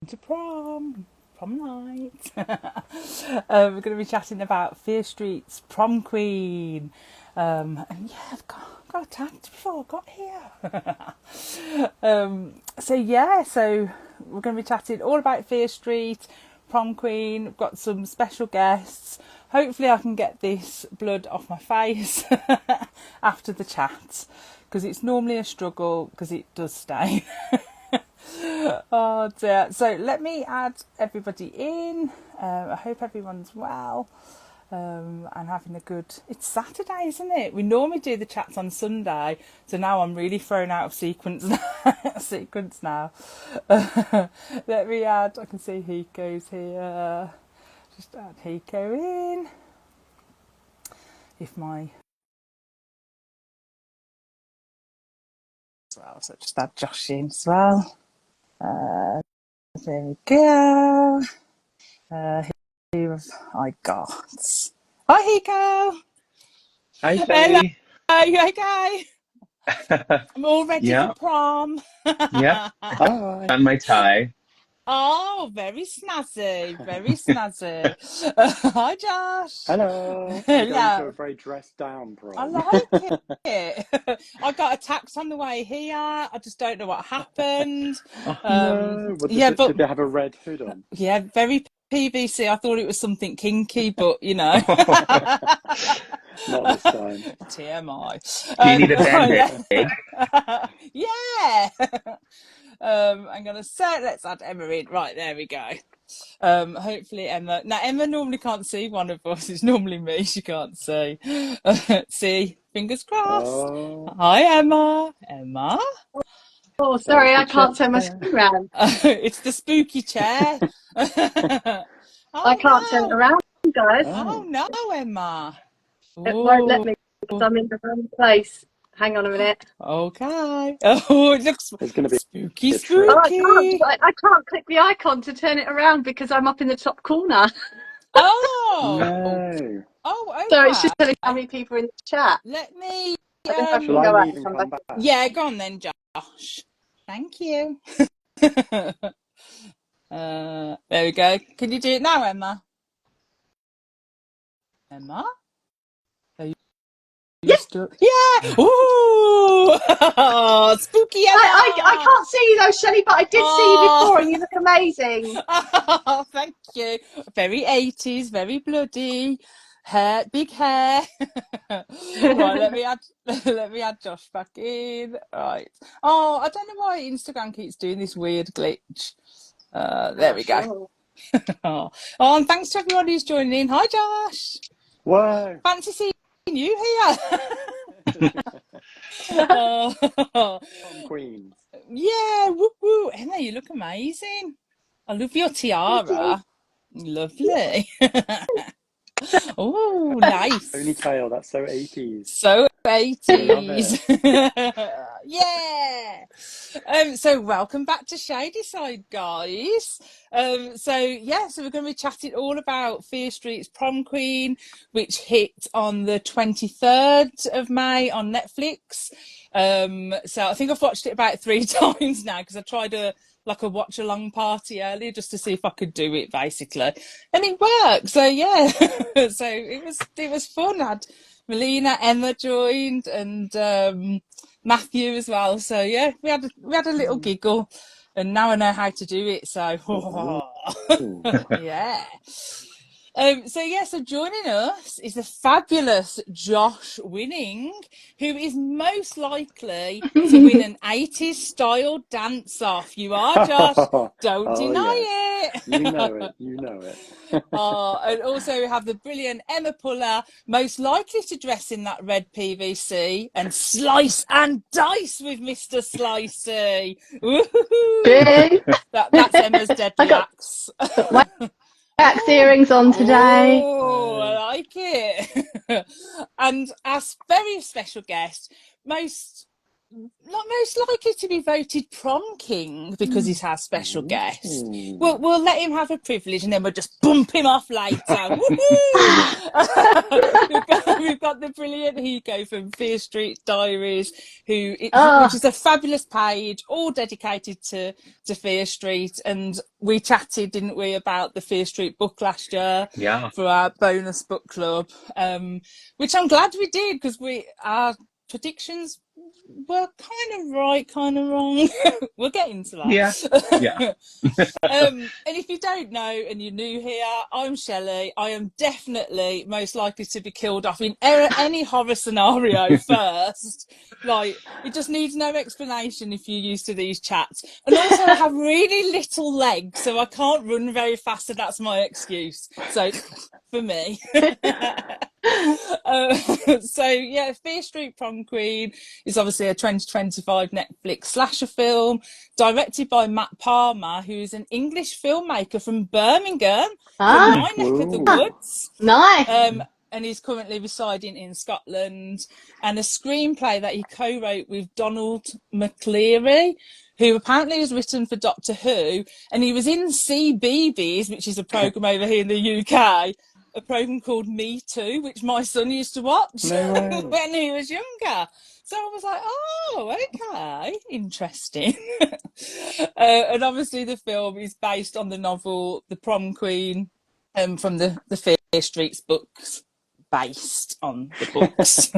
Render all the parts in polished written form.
to prom night. We're going to be chatting about Fear Street's Prom Queen. And yeah, I've got attacked before I got here. So we're going to be chatting all about Fear Street, Prom Queen. We've got some special guests. Hopefully I can get this blood off my face after the chat, because it's normally a struggle because it does stain. Oh dear. So let me add everybody in. I hope everyone's well and having a good... It's Saturday, isn't it? We normally do the chats on Sunday, so now I'm really thrown out of sequence now. Let me add... I can see Hiko's here. Just add Hiko in. If my... as well, so just add Josh in as well. There we go. Who have I got? Hi, Hiko. Hi, Hello. Shelley. You okay? I'm all ready for Yeah, prom. yep. Hi. On my tie. Oh, very snazzy. Very snazzy. Hi, Josh. Hello. I'm going to a Hello. very dressed down I prom. like it. I got attacked on the way here. I just don't know what happened. Oh no. Well, Yeah, but did they have a red hood on? yeah, very PVC. I thought it was something kinky, but you know. Not this time. TMI. Do you need a band-aid? Yeah. I'm gonna say let's add Emma in. Right, there we go. Hopefully Emma. Now Emma normally can't see one of us. It's normally me. She can't see. See, fingers crossed. Oh, Hi Emma. Emma. Oh, there's sorry, the I can't turn my chair. screen around. It's the spooky chair. I Oh can't turn it no. around, guys. Oh Oh, no, Emma. It won't let Oh, me because I'm in the wrong place. Hang on a minute. okay. Oh, it looks there's going to spooky, be a Oh, trick. spooky. I can't click the icon to turn it around because I'm up in the top corner. Oh, No. oh, So it's just telling how okay. many people are in the chat. Let me, I don't know if I Shall can I go out leave and and come back. come back? yeah, go on then, Josh. Thank you. There we go. Can you do it now, Emma? Emma? Are you Yeah, still? Yeah! Ooh! Spooky I Emma! can't see you though, Shelley, but I did see you Oh! before and you look amazing. Oh, thank you. Very 80s, very bloody. Hair, big hair. Right, let me add Josh back in. Right. Oh, I don't know why Instagram keeps doing this weird glitch. There Oh, we go. sure. Oh, and thanks to everyone who's joining in. Hi, Josh. Whoa. Fancy seeing you here. Oh, Prom queens. yeah, woo woo. Emma, you look amazing. I love your Thank you. tiara. Lovely. Oh, nice. Ponytail. That's so 80s. So I love 80s. it. Yeah. So welcome back to Shadyside, guys. So we're going to be chatting all about Fear Street's Prom Queen, which hit on the 23rd of May on Netflix. So I think I've watched it about 3 times now because I tried a watch along party earlier just to see if I could do it basically, and it worked. So yeah, so it was fun. I had Melina, Emma joined, and Matthew as well. So yeah, we had a little giggle, and now I know how to do it. So Ooh. yeah. So joining us is the fabulous Josh Winning, who is most likely to win an 80s style dance off. You are, Josh. Don't Oh, yes. deny You it. know it. You know it. Oh, and also we have the brilliant Emma Pullar, most likely to dress in that red PVC and slice and dice with Mr. Slicey. Woohoo! Boo. That's Emma's I deadly got axe. my axe Oh, earrings on today. oh, I like it. And our very special guest, most not most likely to be voted prom king because he's our special guest. We'll let him have a privilege and then we'll just bump him off later. Woohoo! we've got the brilliant Hiko from Fear Street Diaries, which is a fabulous page, all dedicated to Fear Street. And we chatted, didn't we, about the Fear Street book last year for our bonus book club, which I'm glad we did because our predictions were kind of right, kind of wrong. We'll get into that. Yeah. And if you don't know and you're new here, I'm Shelley. I am definitely most likely to be killed off in any horror scenario first. Like, it just needs no explanation if you're used to these chats. And also, I have really little legs, so I can't run very fast, and that's my excuse. So, for me. So yeah, Fear Street Prom Queen is obviously a 2025 Netflix slasher film directed by Matt Palmer, who is an English filmmaker from Birmingham, from my neck of the woods. Nice. And he's currently residing in Scotland, and a screenplay that he co-wrote with Donald McCleary, who apparently has written for Doctor Who, and he was in 𝐶Beebies, which is a programme over here in the UK, a programme called Me Too, which my son used to watch when he was younger. So I was like, oh, okay, interesting. And obviously the film is based on the novel The Prom Queen from the Fear Streets books, based on the books.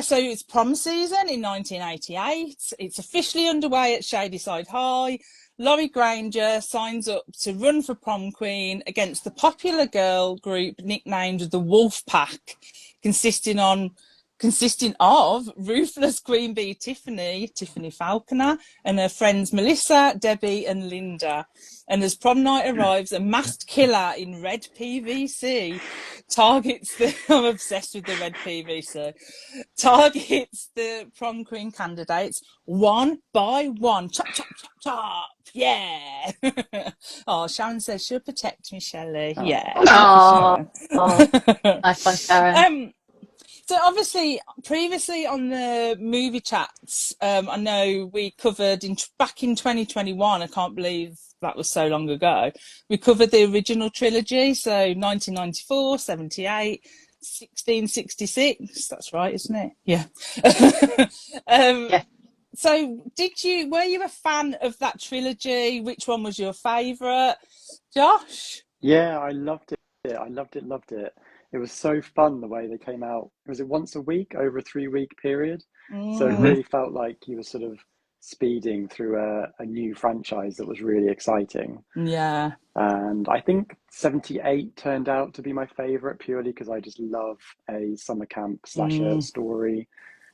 So it's prom season in 1988. It's officially underway at Shadyside High. Laurie Granger signs up to run for prom queen against the popular girl group nicknamed the Wolf Pack, consisting of ruthless Queen Bee Tiffany Falconer, and her friends Melissa, Debbie and Linda. And as prom night arrives, a masked killer in red PVC I'm obsessed with the red PVC, targets the prom queen candidates one by one. Chop, chop, chop, chop. Yeah. Oh, Sharon says she'll protect me, Shelley. Yeah. Oh, nice one, Sharon. So obviously, previously on the movie chats, I know we covered back in 2021. I can't believe that was so long ago. We covered the original trilogy, so 1994, 78, 1666. That's right, isn't it? Yeah. Yeah. So, were you a fan of that trilogy? Which one was your favourite, Josh? Yeah, I loved it. Loved it. It was so fun the way they came out. Was it once a week over a 3-week period? So it really felt like you were sort of speeding through a new franchise that was really exciting. Yeah. And I think 78 turned out to be my favorite purely because I just love a summer camp slasher story.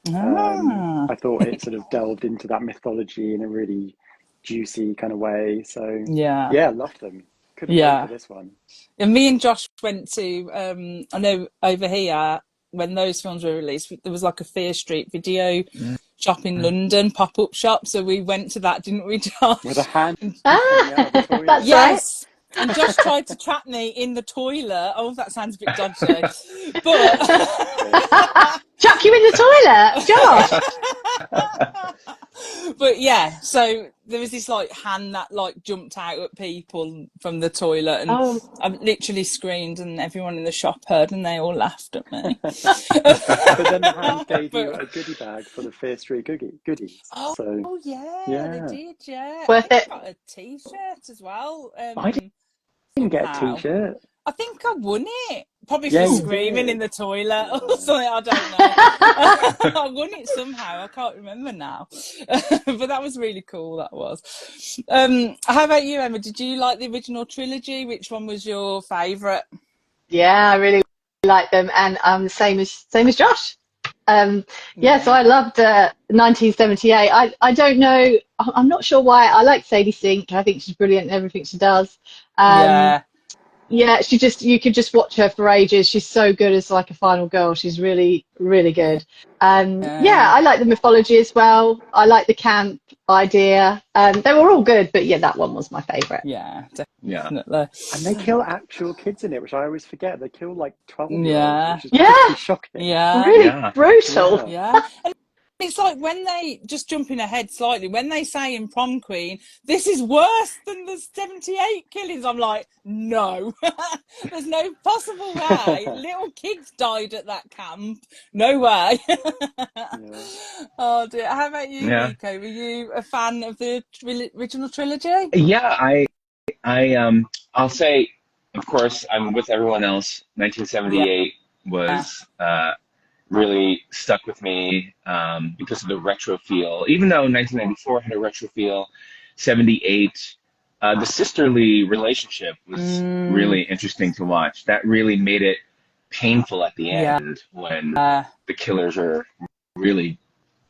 I thought it sort of delved into that mythology in a really juicy kind of way. So yeah, loved them. Couldn't wait for this one. And me and Josh went to, I know over here, when those films were released, there was like a Fear Street video shop in London, pop-up shop. So we went to that, didn't we, Josh? With a hand. That's yes. Right. And Josh tried to trap me in the toilet. Oh, that sounds a bit dodgy. But chuck you in the toilet, Josh. But yeah, so there was this like hand that like jumped out at people from the toilet, and I literally screamed, and everyone in the shop heard, and they all laughed at me. But then the hand gave you a goodie bag for the Fear Street goodies. Oh, so, yeah, they did, yeah. Worth it. I got a T-shirt as well. I didn't get a T-shirt. I think I won it. Probably Yeah, for you screaming did. in the toilet or something, I don't know. I won it somehow, I can't remember now. But that was really cool, that was. How about you, Emma? Did you like the original trilogy? Which one was your favourite? Yeah, I really like them, and same as Josh. So I loved 1978. I don't know, I'm not sure why. I like Sadie Sink. I think she's brilliant in everything she does. Yeah, you could just watch her for ages. She's so good as like a final girl. She's really, really good. Yeah, I like the mythology as well. I like the camp idea. They were all good, but yeah, that one was my favourite. Yeah, Yeah. definitely. And they kill actual kids in it, which I always forget. They kill like 12-year-olds, Yeah. which is Yeah, pretty shocking. Yeah. really Yeah. brutal. Yeah. And it's like when they, just jumping ahead slightly, when they say in Prom Queen, this is worse than the 78 killings, I'm like, no, there's no possible way. Little kids died at that camp. No way. Yeah. Oh dear. How about you, Yeah. Hiko? Were you a fan of the original trilogy? Yeah. I'll say, of course, I'm with everyone else. Yeah. 1978 was really stuck with me because of the retro feel. Even though 1994 had a retro feel, 78, the sisterly relationship was really interesting to watch. That really made it painful at the end when the killers are really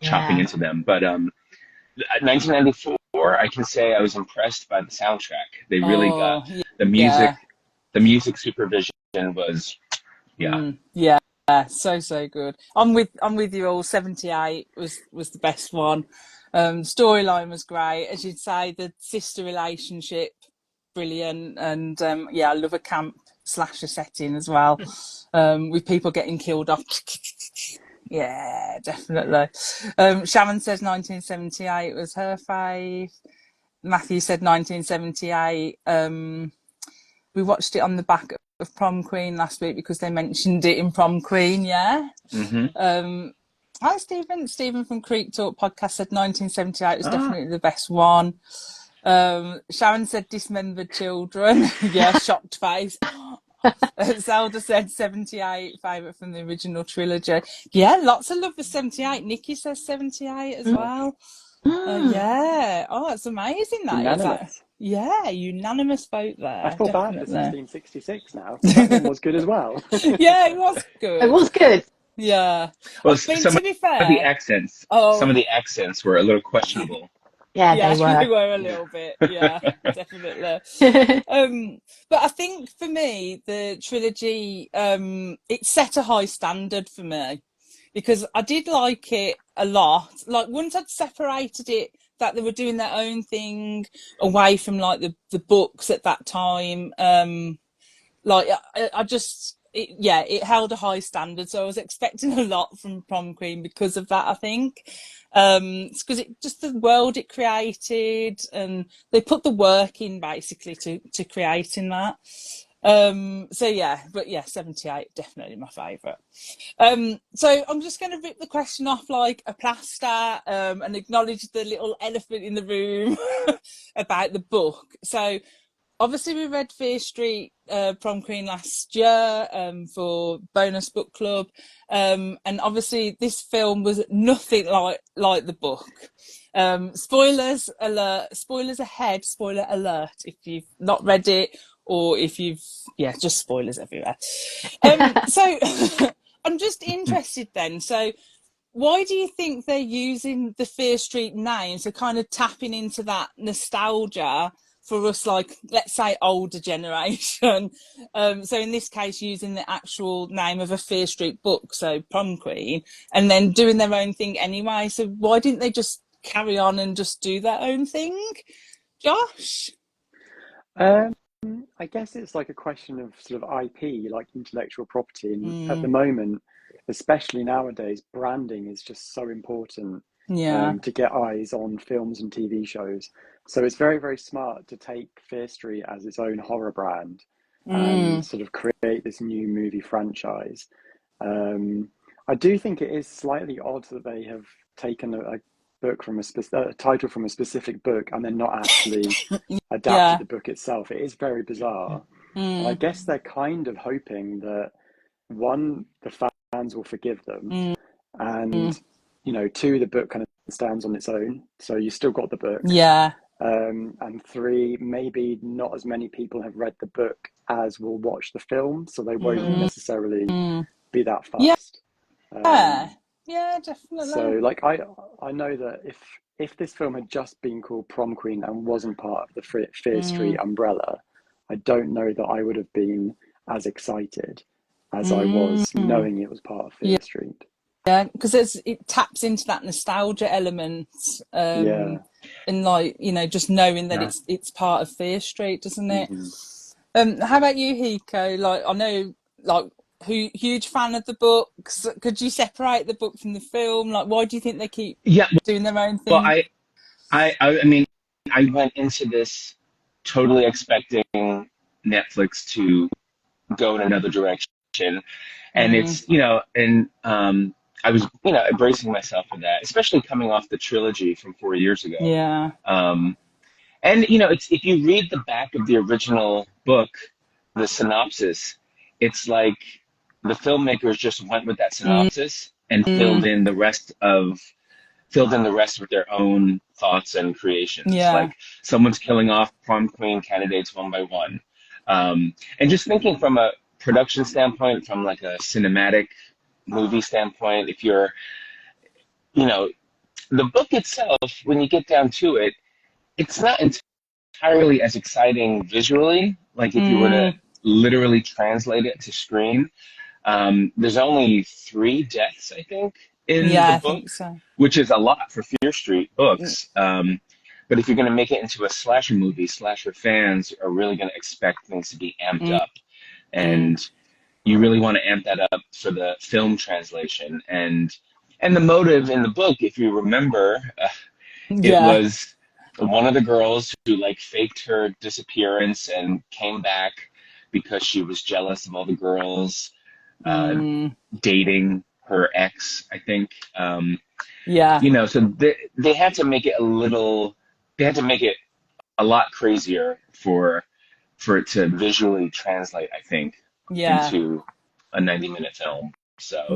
chopping into them. But 1994, I can say I was impressed by the soundtrack. They really got the music. The music supervision was, yeah, so good. I'm with you all. 78 was the best one. Storyline was great, as you'd say. The sister relationship, brilliant, and yeah, I love a camp slasher setting as well, with people getting killed off. Yeah, definitely. Sharon says 1978 was her fave. Matthew said 1978. We watched it on the back of Prom Queen last week because they mentioned it in Prom Queen. Yeah. Hi, Stephen. Stephen from Creek Talk podcast said 1978 was definitely the best one. Sharon said dismembered children. Yeah, shocked face. Zelda said 78, favourite from the original trilogy. Yeah, lots of love for 78. Nikki says 78 as well. Yeah. Oh, it's amazing that is. Unanimous. Yeah, unanimous vote there. I feel bad for definitely. 1666 now, because that one was good as well. Yeah, it was good. It was good. Yeah. well, I mean, some to be of fair, the accents, some of the accents were a little questionable. Yeah, they were a little bit. Yeah, definitely. But I think for me, the trilogy, it set a high standard for me because I did like it a lot. Like once I'd separated it, that they were doing their own thing away from like the books at that time. Like I just, it held a high standard. So I was expecting a lot from Prom Queen because of that, I think. It's because it just the world it created and they put the work in basically to creating that. So yeah, but yeah, 78 definitely my favourite. So I'm just going to rip the question off like a plaster and acknowledge the little elephant in the room about the book. So obviously we read Fear Street Prom Queen last year for bonus book club, and obviously this film was nothing like the book. Spoilers alert, spoilers ahead, spoiler alert if you've not read it or if you've just spoilers everywhere. So I'm just interested then, so why do you think they're using the Fear Street name, so kind of tapping into that nostalgia for us, like, let's say, older generation? So in this case, using the actual name of a Fear Street book, so Prom Queen, and then doing their own thing anyway. So why didn't they just carry on and just do their own thing? Josh? I guess it's like a question of sort of IP, like intellectual property. And at the moment, especially nowadays, branding is just so important to get eyes on films and TV shows. So it's very, very smart to take Fear Street as its own horror brand and sort of create this new movie franchise. I do think it is slightly odd that they have taken a book from a title from a specific book and then not actually adapted the book itself. It is very bizarre. And I guess they're kind of hoping that one, the fans will forgive them, and two, the book kind of stands on its own, so you still got the book. And three, maybe not as many people have read the book as will watch the film, so they won't necessarily be that fast. Yeah, definitely. So like I know that if this film had just been called Prom Queen and wasn't part of the Fear Street umbrella, I don't know that I would have been as excited as I was knowing it was part of Fear Street. Yeah, because it taps into that nostalgia element, and like, you know, just knowing that it's part of Fear Street, doesn't it? How about you, Hiko? Like, I know, like, huge fan of the books. Could you separate the book from the film? Like, why do you think they keep doing their own thing? Well, I mean, I went into this totally expecting Netflix to go in another direction, and it's, you know, and I was, you know, bracing myself for that, especially coming off the trilogy from 4 years ago. Yeah. And you know, it's, if you read the back of the original book, the synopsis, it's like the filmmakers just went with that synopsis and filled in the rest with their own thoughts and creations. Like, someone's killing off prom queen candidates one by one. And just thinking from a production standpoint, from like a cinematic movie standpoint, if you're, you know, the book itself, when you get down to it, it's not entirely as exciting visually. Like, if you were to literally translate it to screen, there's only 3 deaths, I think, in the book, which is a lot for Fear Street books. But if you're going to make it into a slasher movie, slasher fans are really going to expect things to be amped up. And you really want to amp that up for the film translation. And the motive in the book, if you remember, it was one of the girls who, like, faked her disappearance and came back because she was jealous of all the girls dating her ex, I think. You know, so they had to make it a lot crazier for it to visually translate, I think, into a 90-minute film. So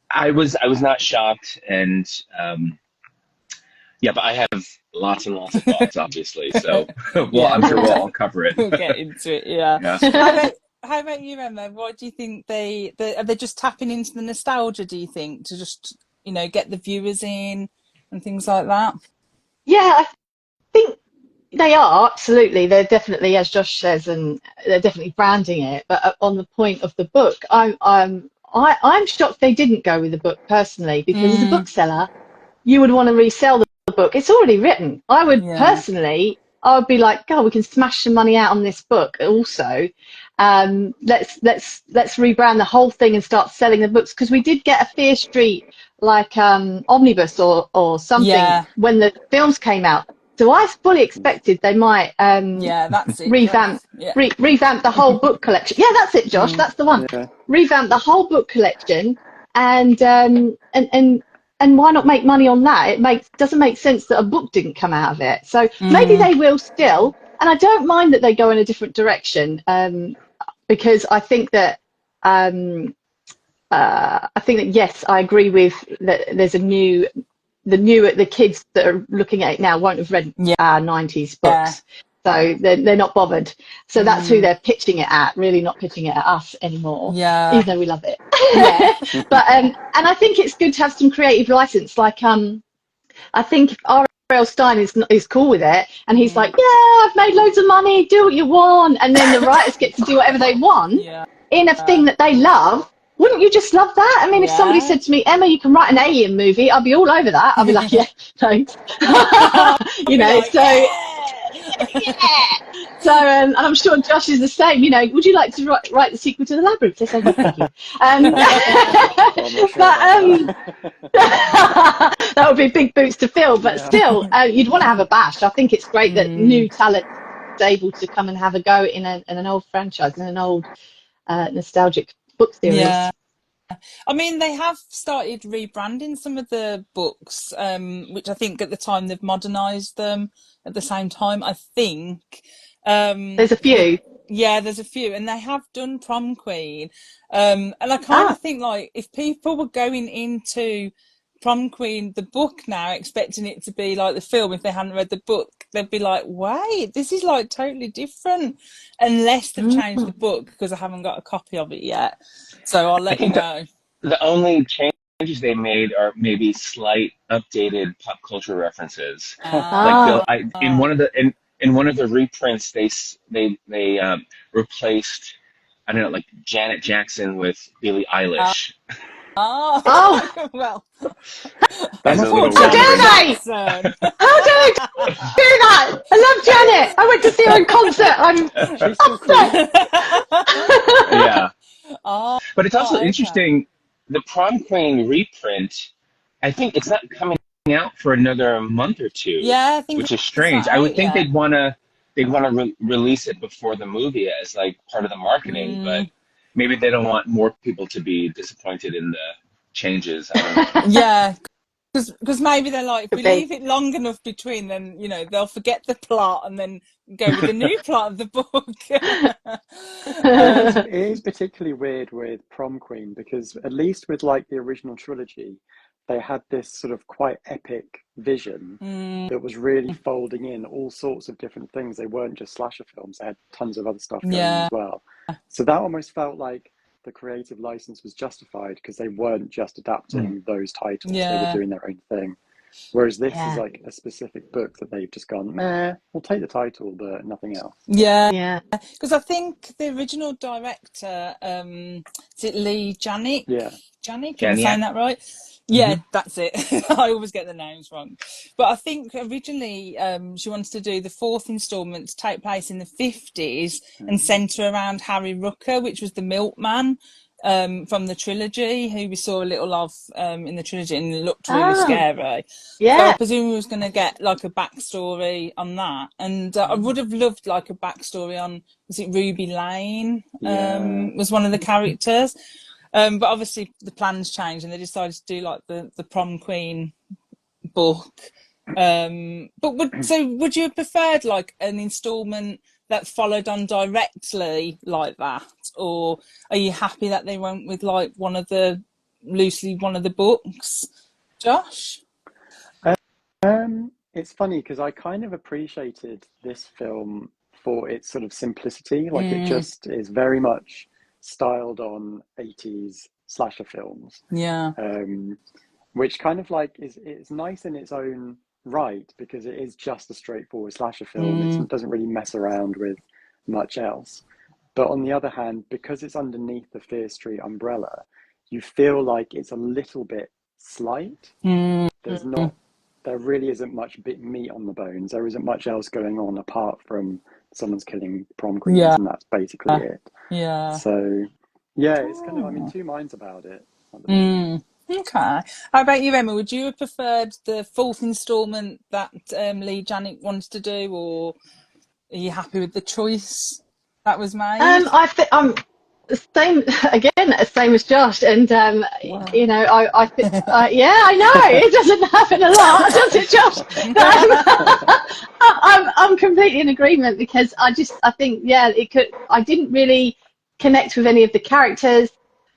I was not shocked, and but I have lots and lots of thoughts, obviously. So I'm sure we'll all cover it. We'll get into it. How about you, Emma? What do you think are they just tapping into the nostalgia, do you think, to just, you know, get the viewers in and things like that? Yeah, I think they are, absolutely. They're definitely, as Josh says, and they're definitely branding it. But on the point of the book, I'm shocked they didn't go with the book personally, because as a bookseller, you would want to resell the book. It's already written. I would personally, I would be like, God, we can smash some money out on this book. Also, let's rebrand the whole thing and start selling the books, because we did get a Fear Street like omnibus or something when the films came out. So I fully expected they might that's it, revamp the whole book collection. Yeah, that's it, Josh. That's the one. Revamp the whole book collection, and why not make money on that? It doesn't make sense that a book didn't come out of it. So maybe they will still, and I don't mind that they go in a different direction, because I think that yes, I agree with that. There's the kids that are looking at it now won't have read 90s books, so they're not bothered. So that's who they're pitching it at, really not pitching it at us anymore, even though we love it. But and I think it's good to have some creative license. Like I think R.L. Stein is cool with it, and he's like, I've made loads of money, do what you want, and then the writers get to do whatever they want in a thing that they love. Wouldn't you just love that? I mean, if somebody said to me, Emma, you can write an alien movie, I'd be all over that. I'd be like, yeah, thanks. You know, like, so so and I'm sure Josh is the same. You know, would you like to write the sequel to The Labyrinth? They say, no, thank you. That would be big boots to fill, but still, you'd want to have a bash. I think it's great that new talent is able to come and have a go in an old franchise, in an old nostalgic book series. I mean, they have started rebranding some of the books, which I think at the time they've modernised them. At the same time, I think there's a few. There's a few, and they have done Prom Queen. And I kind of think, like, if people were going into Prom Queen, the book now, expecting it to be like the film, if they hadn't read the book, they'd be like, wait, this is like totally different, unless they've changed the book, because I haven't got a copy of it yet. So I'll let you know. The only changes they made are maybe slight updated pop culture references. Like in in one of the reprints, they replaced, I don't know, like Janet Jackson with Billie Eilish. Oh, Well, That as a must be little the how dare rendering. they? Jackson. How dare they do that? I love Janet. I went to see her in concert. I'm She's still cool. Yeah. Oh, But it's also okay. interesting, the Prom Queen reprint, I think it's not coming out for another month or two, Yeah, I think which is it's strange. not I would out think yet. they'd want to release it before the movie as like part of the marketing, but maybe they don't want more people to be disappointed in the changes. I don't know. Yeah, because maybe they're like, if Could we be. leave it long enough between, then they'll forget the plot and then go with the new plot of the book. It um, is particularly weird with Prom Queen because at least with like the original trilogy, they had this sort of quite epic vision that was really folding in all sorts of different things. They weren't just slasher films; they had tons of other stuff going on yeah, as well. So that almost felt like the creative license was justified because they weren't just adapting those titles; they were yeah, doing their own thing. Whereas this is Yeah. like a specific book that they've just gone, meh, we'll take the title, but nothing else. yeah. Yeah. Because I think the original director, is it Lee Janik? Yeah. Janik, am I saying Janiak? that right? Yeah, that's it. I always get the names wrong. But I think originally she wanted to do the fourth instalment to take place in the 50s and centre around Harry Rucker, which was the milkman from the trilogy, who we saw a little of in the trilogy, and it looked really Oh, scary. So I yeah. presume we was going to get like a backstory on that, and I would have loved like a backstory on, was it Ruby Lane? Yeah. Was one of the characters, but obviously the plans changed and they decided to do like the Prom Queen book. But would you have preferred like an instalment that followed on directly like that, or are you happy that they went with like one of the books, Josh? It's funny because I kind of appreciated this film for its sort of simplicity. Like it Mm, just is very much styled on 80s slasher films, yeah. which kind of like is nice in its own right because it is just a straightforward slasher film. Mm, It doesn't really mess around with much else. But on the other hand, because it's underneath the Fear Street umbrella, you feel like it's a little bit slight. mm, There's not, there really isn't much bit meat on the bones. There isn't much else going on apart from someone's killing prom queens, yeah. and that's basically it. Yeah. So, yeah, it's kind of, I'm in Oh. two minds about it at the moment. Okay. How about you, Emma? Would you have preferred the fourth instalment that Lee Janik wanted to do, or are you happy with the choice that was made? I think I'm the same again, same as Josh, and Wow. you know, yeah, I know it doesn't happen a lot, does it, Josh? I'm completely in agreement because I think, yeah, it could. I didn't really connect with any of the characters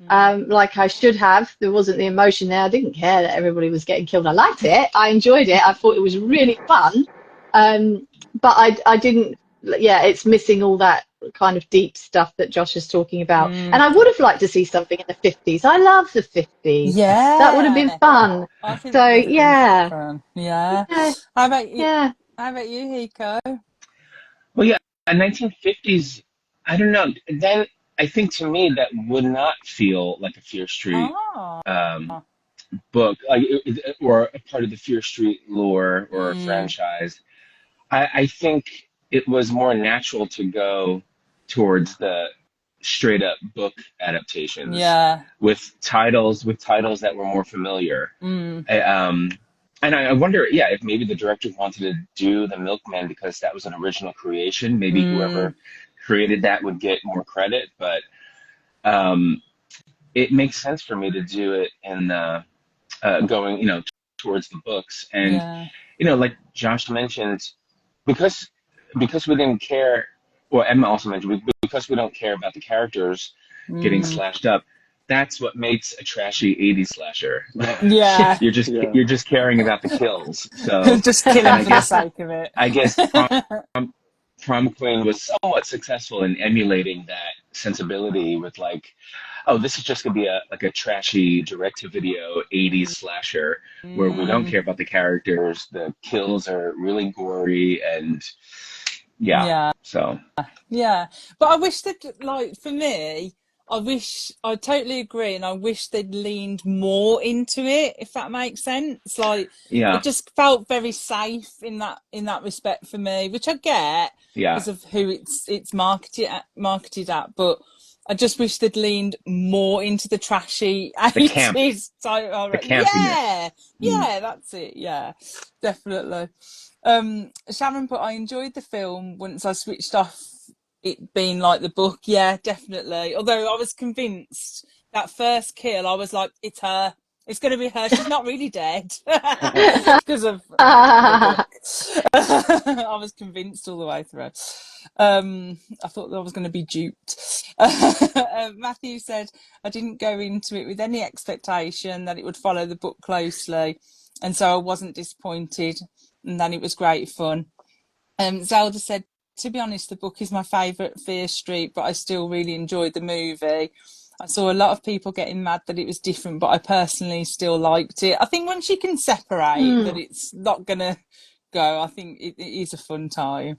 like I should have. There wasn't the emotion there. I didn't care that everybody was getting killed. I liked it. I enjoyed it. I thought it was really fun. But I didn't. Yeah, it's missing all that kind of deep stuff that Josh is talking about. And I would have liked to see something in the 50s. I love the 50s. That would have been Yeah, fun. I think So that would have been yeah, fun. Yeah. yeah, How about you? yeah. How about you, Hiko? Well, yeah, 1950s. I don't know. Then I think to me that would not feel like a Fear Street Oh. um, book, like or a part of the Fear Street lore or a Mm, franchise. I think it was more natural to go towards the straight up book adaptations yeah. with titles that were more familiar. Mm, I, um, and I wonder, yeah, if maybe the director wanted to do the Milkman because that was an original creation. Maybe mm, whoever created that would get more credit, but um, it makes sense for me to do it in going, towards the books. And yeah. like Josh mentioned, because because we didn't care, or Emma also mentioned, because we don't care about the characters getting Mm, slashed up. That's what makes a trashy '80s slasher. yeah. Yeah. You're just caring about the kills. So, Just and killing for the sake of it. I guess Prom Queen was somewhat successful in emulating that sensibility with like, oh, this is just gonna be a trashy direct-to-video '80s slasher where we don't Mm, care about the characters. The kills are really gory and Yeah. So Yeah, but I wish that, like, for me, I totally agree, and I wish they'd leaned more into it, if that makes sense. Like, yeah, it just felt very safe in that respect for me, which I get yeah, because of who it's marketed at, but I just wish they'd leaned more into the trashy the camp, 80s type the horror. campiness. Yeah, Mm. yeah, that's it. Yeah, definitely. Sharon put, I enjoyed the film once I switched off it being like the book. Yeah, definitely. Although I was convinced that first kill, I was like, it's her. It's going to be her. She's not really dead because of the book. I was convinced all the way through. I thought that I was going to be duped. Matthew said, I didn't go into it with any expectation that it would follow the book closely, and so I wasn't disappointed, and then it was great fun. Zelda said, to be honest, the book is my favourite Fear Street, but I still really enjoyed the movie. I saw a lot of people getting mad that it was different, but I personally still liked it. I think once you can separate that it's not going to go, I think it is a fun time.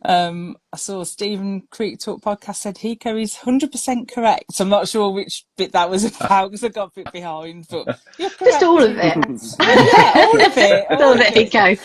I saw Stephen Creek Talk podcast said Hiko is 100% correct. So I'm not sure which bit that was about because I got a bit behind, but you're correct. Just all of it. Yeah, all of it. All of it, Hiko.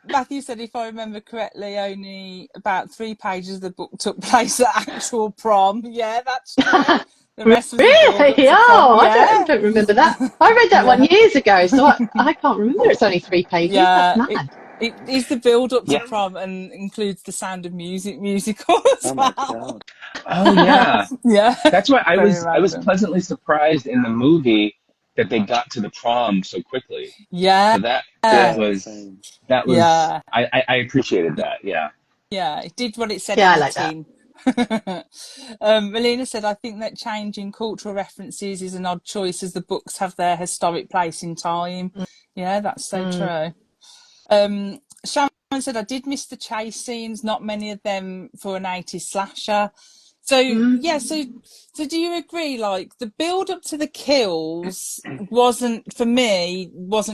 Matthew said, if I remember correctly, only about 3 pages of the book took place at actual prom. Yeah, that's true. The rest was Really? Oh, I don't remember that. I read that one years ago, so I can't remember. It's only 3 pages. Yeah, That's mad. it is the build up to prom and includes the Sound of Music musical as well. My God. Oh yeah, Yeah. that's why I was pleasantly surprised in the movie that they got to the prom so quickly. Yeah. So that was Yeah. I appreciated that. Yeah. Yeah, it did what it said Yeah, on I the like tin. Melina said, I think that changing cultural references is an odd choice as the books have their historic place in time. Yeah, that's so true. Sharon said, I did miss the chase scenes, not many of them for an 80s slasher. So, yeah, so do you agree, like, the build up to the kills wasn't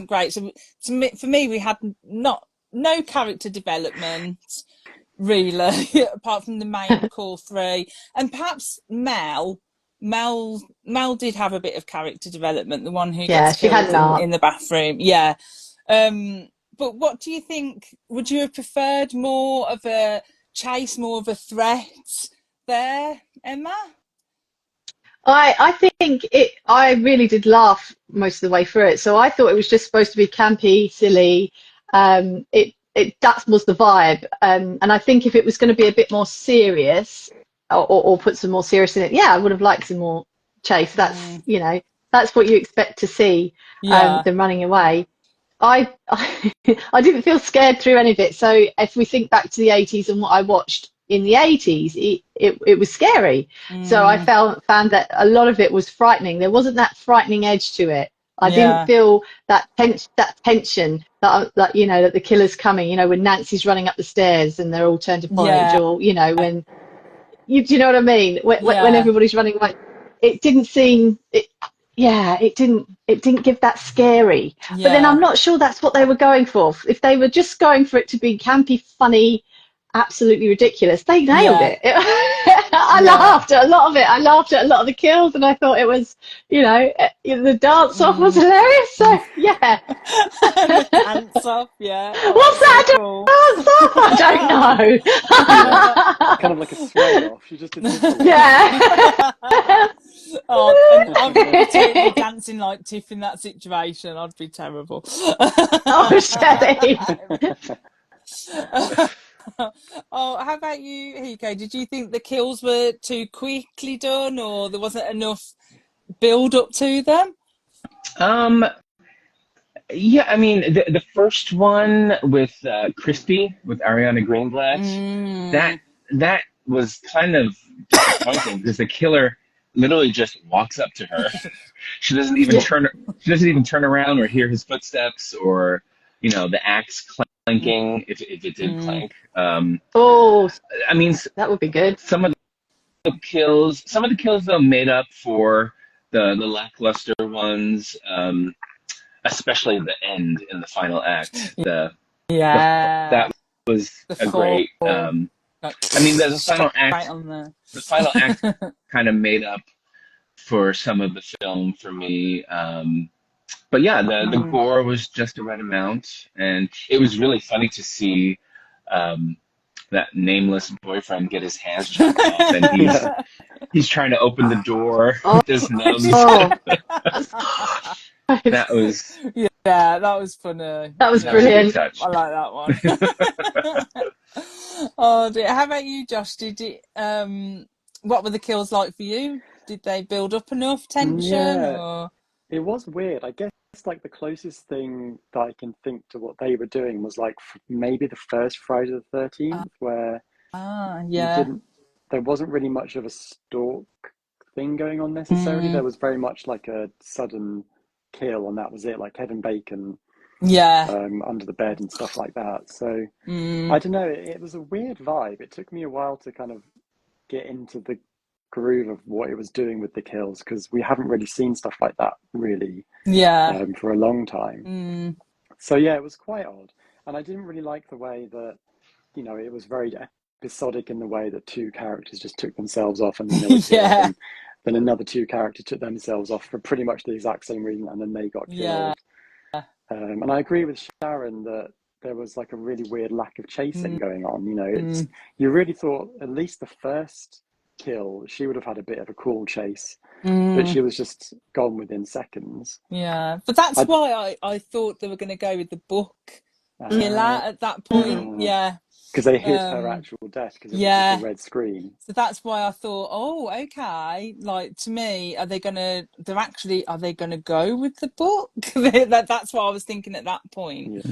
great. So, for me, we had no character development, really, apart from the main core 3. And perhaps Mel did have a bit of character development, the one who gets killed in the bathroom. Yeah. But what do you think? Would you have preferred more of a chase, more of a threat there, Emma? I think I really did laugh most of the way through it. So I thought it was just supposed to be campy, silly. That was the vibe. And I think if it was going to be a bit more serious or put some more serious in it, yeah, I would have liked some more chase. That's, that's what you expect to see, them running away. I didn't feel scared through any of it. So if we think back to the 80s and what I watched in the 80s, it was scary. So I found that a lot of it was frightening. There wasn't that frightening edge to it. I didn't feel that tension that that the killer's coming. When Nancy's running up the stairs and they're all turned to porridge, or when do you know what I mean? When everybody's running away, it didn't seem. It didn't give that scary. But then I'm not sure that's what they were going for. If they were just going for it to be campy, funny, absolutely ridiculous, they nailed it. I laughed at a lot of it. I laughed at a lot of the kills, and I thought it was, the dance off was hilarious. So yeah. The dance off, yeah. What's that? Cool. Dance off? I don't know. Kind of like a sway off. She just did this. Yeah. And I'd be totally dancing like Tiff in that situation. I'd be terrible. Oh, Shelley. How about you, Hiko? Did you think the kills were too quickly done, or there wasn't enough build up to them? Yeah, I mean the first one with Crispy with Ariana Greenblatt, that was kind of disappointing because the killer literally just walks up to her. She doesn't even turn around or hear his footsteps or the axe clanking if it did clank. I mean, that would be good. Some of the kills though made up for the lackluster ones, especially the end in the final act. Yeah. That was a great. I mean, the final act kind of made up for some of the film for me. But yeah, the gore was just the right amount, and it was really funny to see that nameless boyfriend get his hands chopped off, and he's trying to open the door with his nose. That was that was funny. That was brilliant. I like that one. Oh dear. How about you, Josh? What were the kills like for you? Did they build up enough tension? Or? It was weird. I guess like the closest thing that I can think to what they were doing was like maybe the first Friday the 13th, where there wasn't really much of a stalk thing going on necessarily. There was very much like a sudden kill, and that was it, like Kevin Bacon under the bed and stuff like that. So I don't know, it was a weird vibe. It took me a while to kind of get into the groove of what it was doing with the kills, because we haven't really seen stuff like that really for a long time. So yeah, it was quite odd, and I didn't really like the way that, you know, it was very episodic in the way that two characters just took themselves off, and then they were killed, and then another two characters took themselves off for pretty much the exact same reason, and then they got killed. And I agree with Sharon that there was like a really weird lack of chasing going on. You know, you really thought at least the first kill, she would have had a bit of a cool chase, but she was just gone within seconds. But that's why I thought they were going to go with the book killer at that point. Because they hid her actual death because it was just a red screen. So that's why I thought, oh, okay. Like, to me, are they going to go with the book? That's what I was thinking at that point.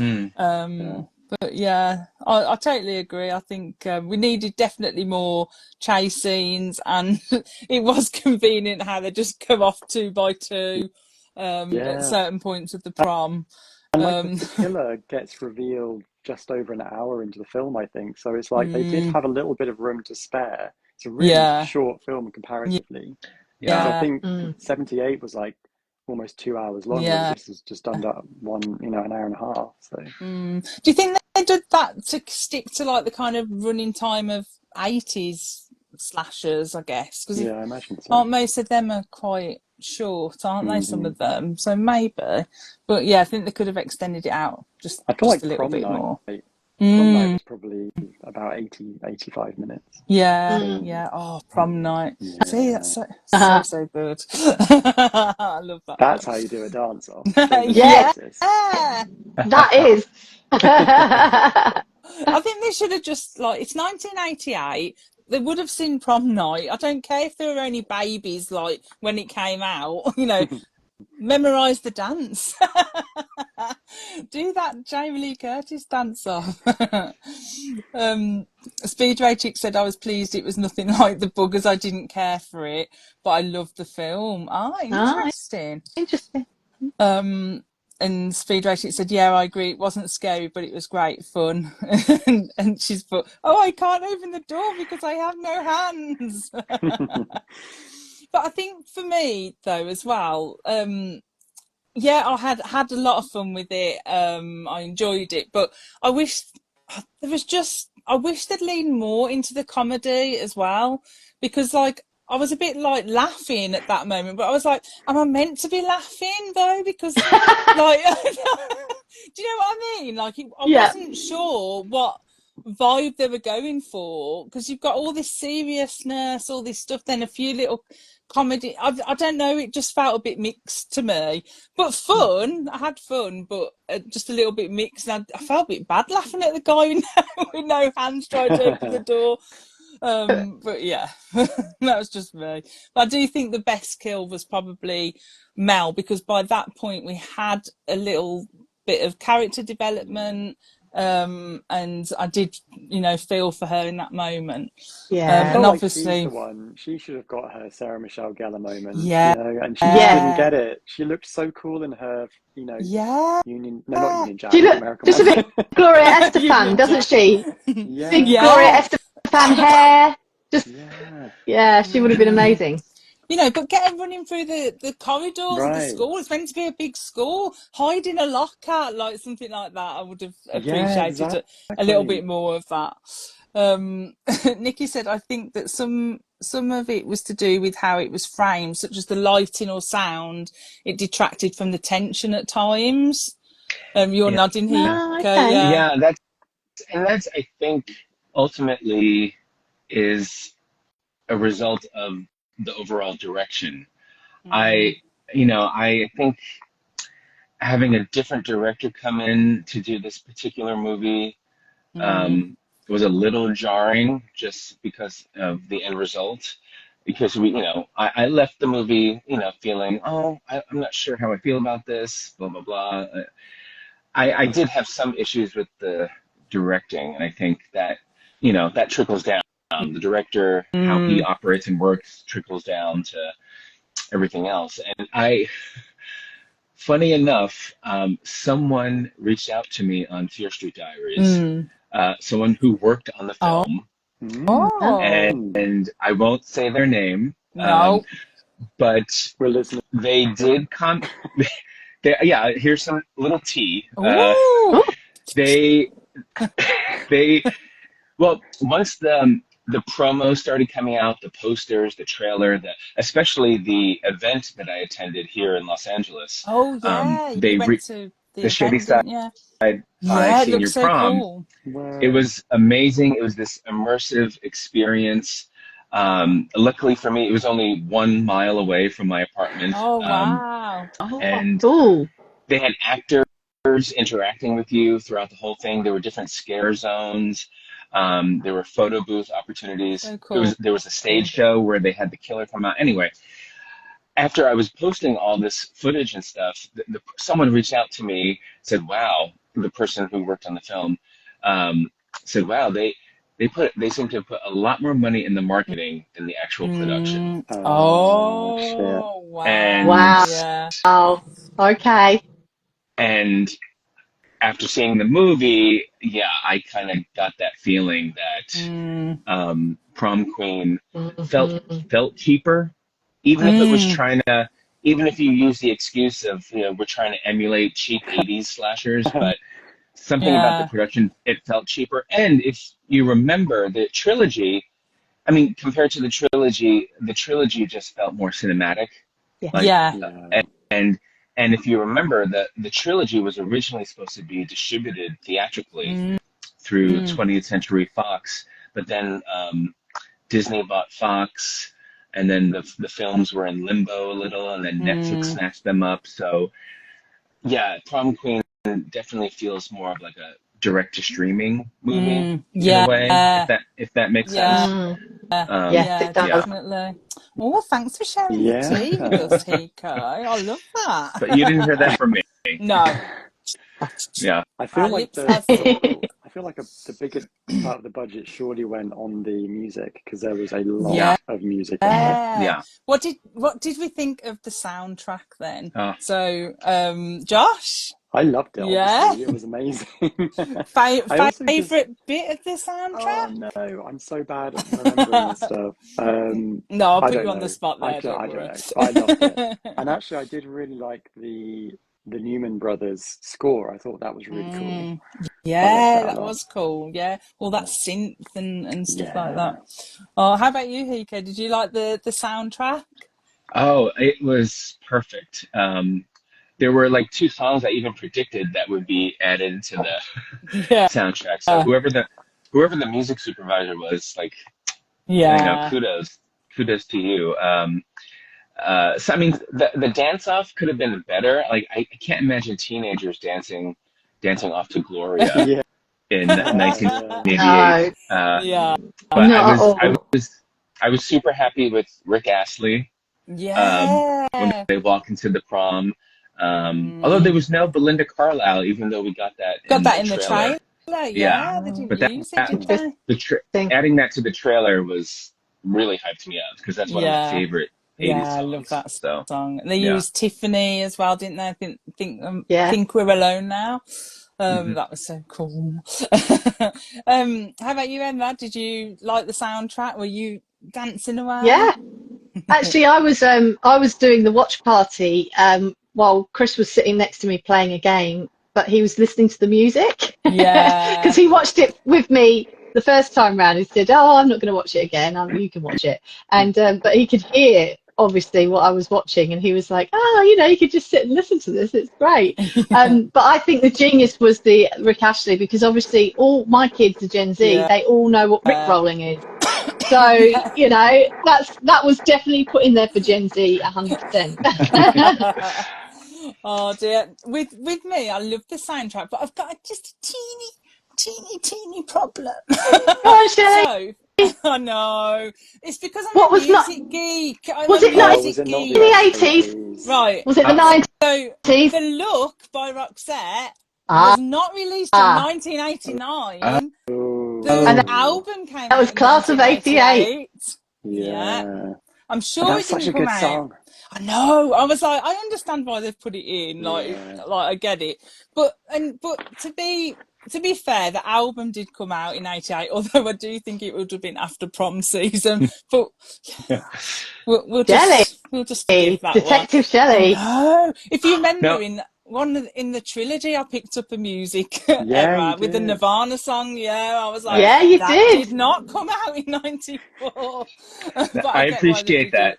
But yeah, I totally agree. I think we needed definitely more chase scenes, and it was convenient how they just come off 2 by 2 at certain points of the prom. And like the killer gets revealed just over an hour into the film, I think. So it's like they did have a little bit of room to spare. It's a really short film comparatively. So I think 78 was like almost 2 hours long. This is just under an hour and a half. So do you think they did that to stick to like the kind of running time of 80s slashers, I guess? Because I imagine so. Aren't most of them are quite short, aren't they? Some of them, so maybe. But yeah, I think they could have extended it out just a little bit more. Prom night was probably about 85 minutes. Oh, prom night. See, that's so good. I love that. That's how you do a dance off. That is. I think they should have just, like, it's 1988. They would have seen prom night. I don't care if they were only babies, like, when it came out, you know, memorise the dance. Do that Jamie Lee Curtis dance off. Speedway Chick said, I was pleased it was nothing like the book as I didn't care for it, but I loved the film. Interesting. And Speedway Chick said, yeah, I agree. It wasn't scary, but it was great fun. and she's put, I can't open the door because I have no hands. But I think for me, though, as well, I had a lot of fun with it. I enjoyed it, but I wish they'd lean more into the comedy as well, because like I was a bit like laughing at that moment, but I was like, am I meant to be laughing though? Because like, do you know what I mean? Like, I wasn't sure what vibe they were going for, because you've got all this seriousness, all this stuff, then a few little comedy. I don't know, it just felt a bit mixed to me, but fun. I had fun, but just a little bit mixed, and I felt a bit bad laughing at the guy with no hands trying to open the door. But yeah, that was just me. But I do think the best kill was probably Mel, because by that point we had a little bit of character development, and I did, feel for her in that moment. And obviously, she's the one. She should have got her Sarah Michelle Gellar moment. And she didn't get it. She looked so cool in her, Union. No, not Union Jack. She looked just a bit Gloria Estefan, doesn't she? Big Gloria Estefan hair. Just she would have been amazing. you know, but get her running through the corridors of the Right. school. It's meant to be a big school. Hide in a locker, like something like that. I would have Yeah, appreciated a little bit exactly. more of that. Nikki said, I think that some of it was to do with how it was framed, such as the lighting or sound. It detracted from the tension at times. You're Yeah. nodding here. Oh, Okay, okay. yeah. Yeah, that's I think ultimately is a result of the overall direction. I think having a different director come in to do this particular movie was a little jarring just because of the end result. Because I left the movie, feeling, I'm not sure how I feel about this, blah, blah, blah. I did have some issues with the directing, and I think that, that trickles down. The director, how he operates and works, trickles down to everything else. And funny enough, someone reached out to me on Fear Street Diaries, someone who worked on the Oh. film, Oh. and I won't say their name, No. but We're listening. they did yeah, here's some little tea. Ooh. They well, once the promo started coming out, the posters, the trailer, especially the event that I attended here in Los Angeles. Oh yeah, They you went to the the event, Shadyside didn't you? High Yeah, it senior looks so prom. cool. It Wow. was amazing. It was this immersive experience. Luckily for me, it was only 1 mile away from my apartment. Oh wow. And Cool. they had actors interacting with you throughout the whole thing. There were different scare zones. There were photo booth opportunities. So cool. There was a stage show where they had the killer come out. Anyway, after I was posting all this footage and stuff, someone reached out to me, said, "Wow," the person who worked on the film said, "Wow, they seem to have put a lot more money in the marketing than the actual production." Shit. Oh wow. And Wow. Yeah. Oh, okay. and after seeing the movie, yeah, I kind of got that feeling that Prom Queen felt cheaper, even if it was even if you use the excuse of we're trying to emulate cheap '80s slashers, but something about the Yeah. production, it felt cheaper. And if you remember the trilogy, I mean, compared to the trilogy just felt more cinematic. Like, Yeah. Yeah. and if you remember, the trilogy was originally supposed to be distributed theatrically through 20th Century Fox, but then Disney bought Fox, and then the films were in limbo a little, and then Netflix snatched them up. So yeah, Prom Queen definitely feels more of like a direct to streaming movie in a Yeah. way, if that makes Yeah. sense. Yes, Yeah, it does. Yeah, definitely. Oh, thanks for sharing the tea with Yeah. us, Hiko. I love but that. you didn't hear that from me. No, Yeah. I feel our like lips are sealed. I feel like the biggest part of the budget surely went on the music because there was a lot Yeah. of music in there. Yeah. What did we think of the soundtrack then? Oh. So, Josh, I loved it. yeah, Obviously, it was amazing. I also just favorite bit of the soundtrack? no, I'm so bad at remembering this stuff. No, I'll I put don't you on the know. spot there. Don't I don't worry. know. I loved it, and actually, I did really like the Newman Brothers score. I thought that was really cool. I liked Yeah, that a that lot. was cool. Yeah, all that synth and stuff like Yeah. that. Oh, how about you, Hiko? Did you like the soundtrack? Oh, it was perfect. There were like two songs I even predicted that would be added to the Yeah, soundtrack. So whoever the music supervisor was, like, yeah. kudos to you. So I mean, the dance off could have been better. Like, I can't imagine teenagers dancing off to Gloria Yeah. in Yeah. 1988. No, Yeah, But not at all. I was super happy with Rick Astley when yeah. they walk into the prom. Although there was no Belinda Carlisle, even though we got that Got in that the in the trailer. trailer. Yeah, Yeah, they didn't but that use it, did Interesting. they? adding that to the trailer was really hyped me up because that's one of my Yeah, favorite '80s yeah. I love songs. that So song. They yeah. used Tiffany as well, didn't they? Yeah. Think we're alone now. Mhm. That was so cool. How about you, Emma? Did you like the soundtrack? Were you dancing away? Yeah. Actually, I was doing the watch party while Chris was sitting next to me playing a game, but he was listening to the music. Yeah. Because he watched it with me the first time round. He said, "Oh, I'm not going to watch it again. You can watch it." And but he could hear obviously what I was watching, and he was like, "Oh, you know, you could just sit and listen to this. It's great." But I think the genius was the Rick Astley, because obviously all my kids are Gen Z. Yeah. They all know what Rick rolling is. So, you know, that was definitely put in there for Gen Z 100%. Oh dear. With me, I love the soundtrack, but I've got just a teeny problem. Go on, Shelley. So, I know. It's because I'm What a was not? music geek. I'm Was a it not was music it not geek. the in the 80s? 80s? Right. Was it the 90s? So, The Look by Roxette Ah, was not released till 1989. and The album came that out was in class of 1988. Yeah. I'm sure That's it such didn't a come good out. song. I know. I was like, I understand why they've put it in. Like I get it. But to be fair, the album did come out in '88. Although I do think it would have been after prom season. But we'll just give that Detective one. Shelley. No, if you remember No. in the trilogy, I picked up a music Yeah, era you with the did. Nirvana song. Yeah, I was like, Yeah, you that did not come out in '94. But I get why they appreciate did it. that.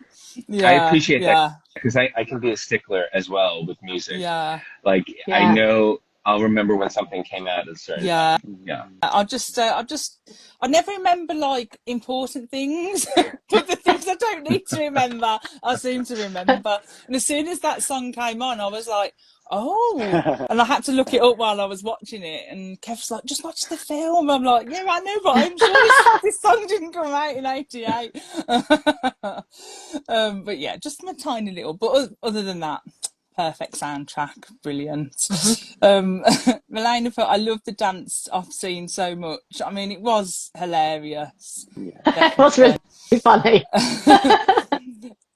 I appreciate that because I can be a stickler as well with music. Yeah. Like I Yeah. know I'll remember when something came out at a certain time. Yeah. I never remember like important things, but the things I don't need to remember, I seem to remember. And as soon as that song came on, I was like, oh, and I had to look it up while I was watching it. And Kev's like, just watch the film. I'm like, yeah, I know, but I'm sure this song didn't come out in '88. But yeah, just my tiny little. But other than that, perfect soundtrack, brilliant. Melania put, I love the dance off scene so much. I mean, it was hilarious. It was really funny.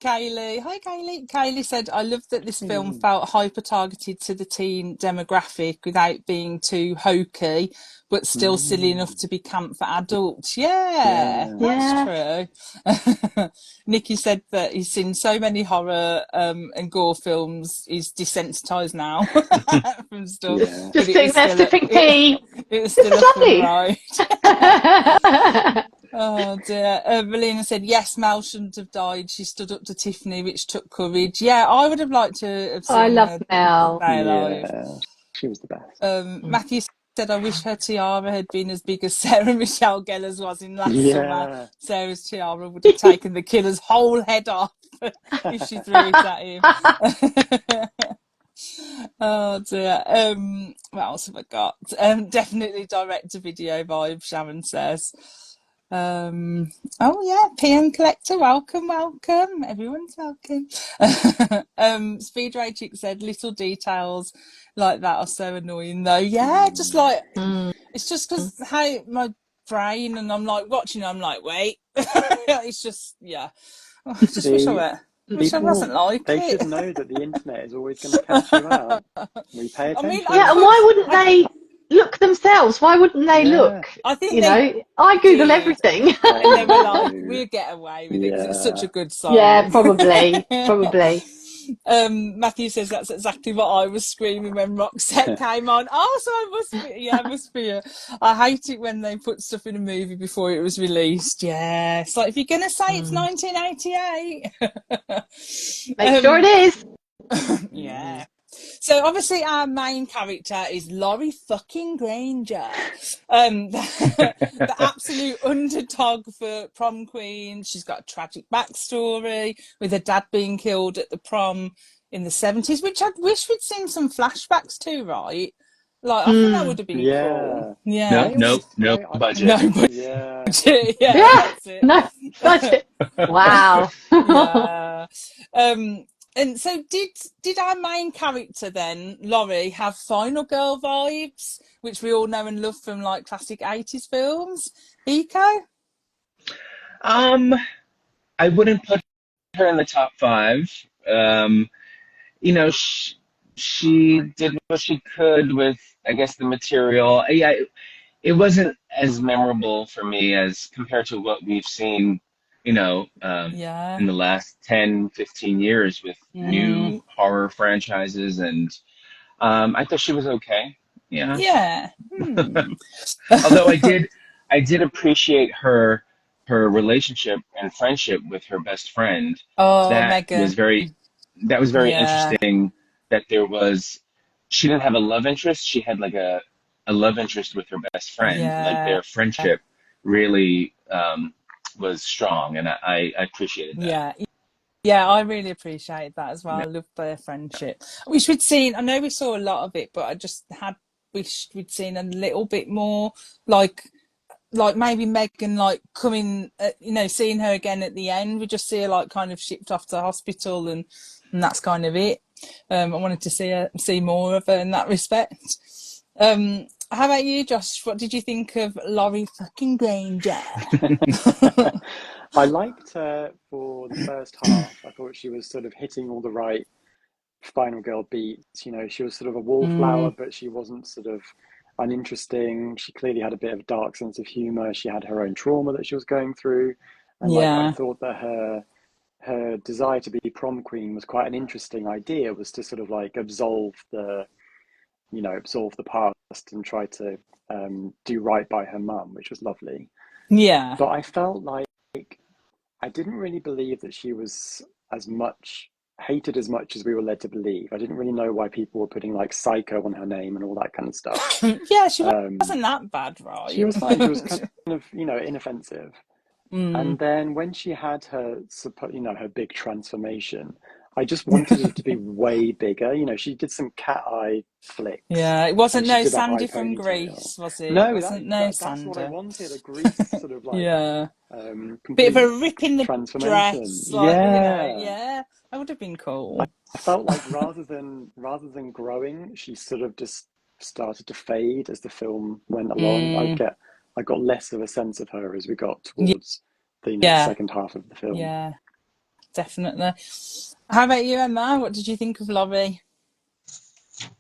Kaylee, hi Kaylee. Kaylee said, I love that this film felt hyper targeted to the teen demographic without being too hokey, but still silly enough to be camp for adults. That's true. Nikki said that he's seen so many horror and gore films, he's desensitized now from stuff. Yeah. Just sitting there sipping tea. It was still a fun ride. Lovely. Oh dear. Melina said, yes, Mel shouldn't have died. She stood up to Tiffany, which took courage. Yeah, I would have liked to have seen I love her Mel. stay alive. Yeah, she was the best. Matthew said, I wish her tiara had been as big as Sarah Michelle Gellar's was in last summer. Sarah's tiara would have taken the killer's whole head off if she threw it at him. Oh dear. What else have I got? Definitely direct to video vibe, Sharon says. Oh yeah, PM Collector, welcome. Everyone's welcome. Speed Ray Chick said, little details like that are so annoying though. Yeah, just like it's just because how my brain, and I'm like watching, I'm like, wait. It's just I just wish I wasn't like they it. should know that the internet is always going to catch you out. We pay attention. And why wouldn't they look themselves? Why wouldn't they look? I think I Google everything. And they were like, we'll get away with it because it's such a good song. Yeah, probably. Matthew says that's exactly what I was screaming when Roxette came on. Oh, so I must be. I hate it when they put stuff in a movie before it was released. Yeah, it's like, if you're gonna say it's 1988, make sure it is. Yeah. So obviously our main character is Laurie fucking Granger, the absolute underdog for prom queen. She's got a tragic backstory with her dad being killed at the prom in the 70s, which I wish we'd seen some flashbacks to, right? Like, I think that would have been cool. Yeah. No budget. No budget. Yeah. That's it. No budget. Wow. Yeah. And so did our main character then, Laurie, have final girl vibes, which we all know and love from like classic 80s films? Hiko? I wouldn't put her in the top 5. You know, she did what she could with, I guess, the material. Yeah, it wasn't as memorable for me as compared to what we've seen in the last 10, 15 years with new horror franchises, and I thought she was okay. Yeah. Yeah. Although I did appreciate her relationship and friendship with her best friend. Oh, That was Megan. very Yeah. interesting. That she didn't have a love interest. She had like a love interest with her best friend. Like Yeah. their friendship really was strong, and I appreciated that. Yeah. Yeah, I really appreciate that as well. I love their friendship. Wish we'd seen, I know we saw a lot of it, but I just wished we'd seen a little bit more, like maybe Megan, like coming, seeing her again at the end. We just see her like kind of shipped off to hospital, and that's kind of it. I wanted to see more of her in that respect. How about you, Josh? What did you think of Laurie fucking Granger? I liked her for the first half. I thought she was sort of hitting all the right final girl beats. You know, she was sort of a wallflower, but she wasn't sort of uninteresting. She clearly had a bit of a dark sense of humor. She had her own trauma that she was going through. And like, I thought that her desire to be prom queen was quite an interesting idea, was to sort of like absolve the past and try to do right by her mum, which was lovely. Yeah. But I felt like I didn't really believe that she was hated as much as we were led to believe. I didn't really know why people were putting like psycho on her name and all that kind of stuff. Yeah, she wasn't that bad, right? She was fine. She was kind of, inoffensive. And then when she had her, her big transformation, I just wanted it to be way bigger. You know, she did some cat eye flicks. Yeah, it wasn't no did a Sandy high from ponytail. Greece, was it? No, That's what I wanted. A Grease sort of like bit of a rip in the transformation. dress, like, that would have been cool. I felt like rather than growing, she sort of just started to fade as the film went along. I got less of a sense of her as we got towards the second half of the film. Yeah, definitely. How about you, Emma? What did you think of Laurie?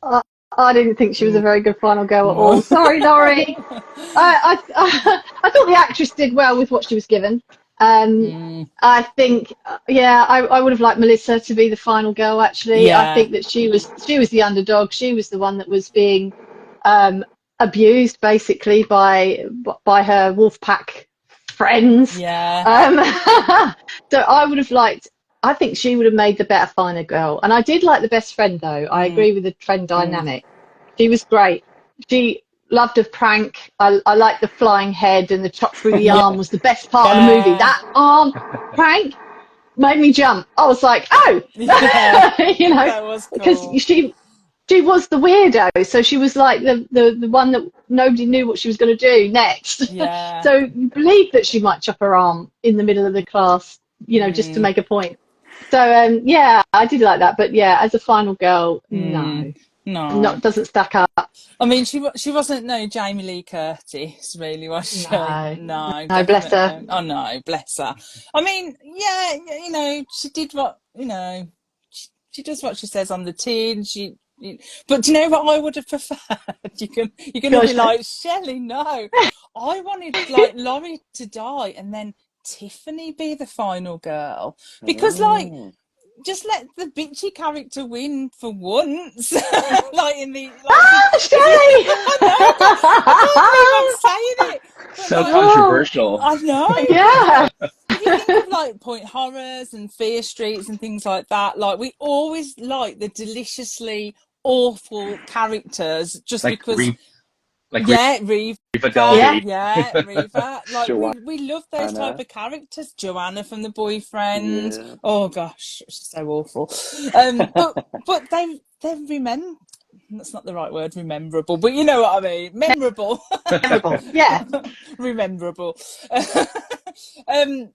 I didn't think she was a very good final girl at all. Sorry, Laurie. I thought the actress did well with what she was given. I think, I would have liked Melissa to be the final girl. Actually, I think that she was the underdog. She was the one that was being abused basically by her wolf pack friends. Yeah. So I would have liked. I think she would have made the better final girl. And I did like the best friend though. I agree with the friend dynamic. She was great. She loved a prank. I liked the flying head, and the chop through the arm was the best part of the movie. That arm prank made me jump. I was like, oh, that was cool. because she was the weirdo. So she was like the one that nobody knew what she was going to do next. Yeah. So you believed that she might chop her arm in the middle of the class, just to make a point. So I did like that, but as a final girl, no, doesn't stack up. I mean, she wasn't no Jamie Lee Curtis, really, was she? No, bless her. Oh no, bless her. I mean, she did what she does what she says on the tin. But do you know what I would have preferred? You're gonna be like, Shelley, no. I wanted like Laurie to die and then Tiffany be the final girl, because just let the bitchy character win for once. Like in the Shelley! I can't believe I'm saying it. But so controversial. I know. Yeah. If you think of like Point Horrors and Fear Streets and things like that, like we always like the deliciously awful characters just like because. Reva Reva. Like we love those type of characters. Joanna from The Boyfriend. Yeah. Oh gosh, it's so awful. But they remember. That's not the right word, rememberable, but you know what I mean. Memorable. Memorable. Yeah. Rememberable. But I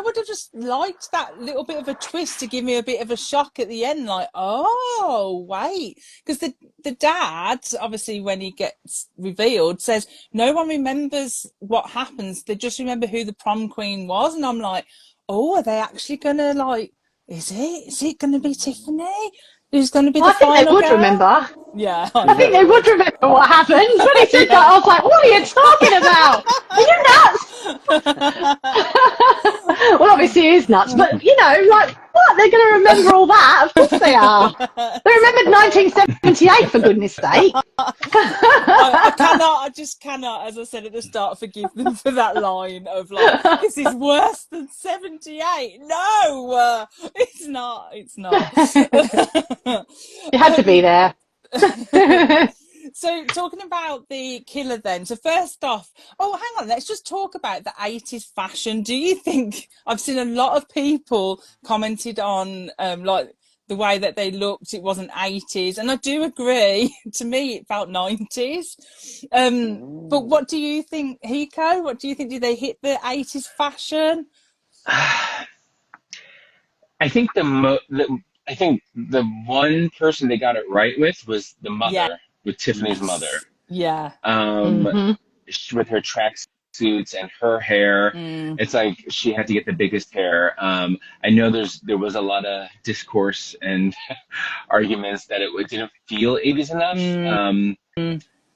would have just liked that little bit of a twist to give me a bit of a shock at the end, like, oh wait, because the dad, obviously when he gets revealed, says no one remembers what happens, they just remember who the prom queen was. And I'm like, oh, are they actually gonna, like, is it gonna be Tiffany who's going to be the final girl? I think they would remember. Yeah. I think they would remember what happened. When he said that, I was like, what are you talking about? Are you nuts? is nuts. But, you know, like, what? They're going to remember all that? Of course they are. They remembered 1978, for goodness sake. I just cannot, as I said at the start, forgive them for that line of like, this is worse than 78. No, it's not. It's not. You had to be there. So talking about the killer then, so first off, hang on, let's just talk about the 80s fashion. Do you think, I've seen a lot of people commented on like the way that they looked, it wasn't 80s, and I do agree. To me it felt 90s. But what do you think, Hiko? What do you think? Did they hit the 80s fashion? I think I think the one person they got it right with was the mother, with Tiffany's mother. Yeah. With her tracksuits and her hair, it's like she had to get the biggest hair. I know there was a lot of discourse and arguments that it didn't feel 80s enough.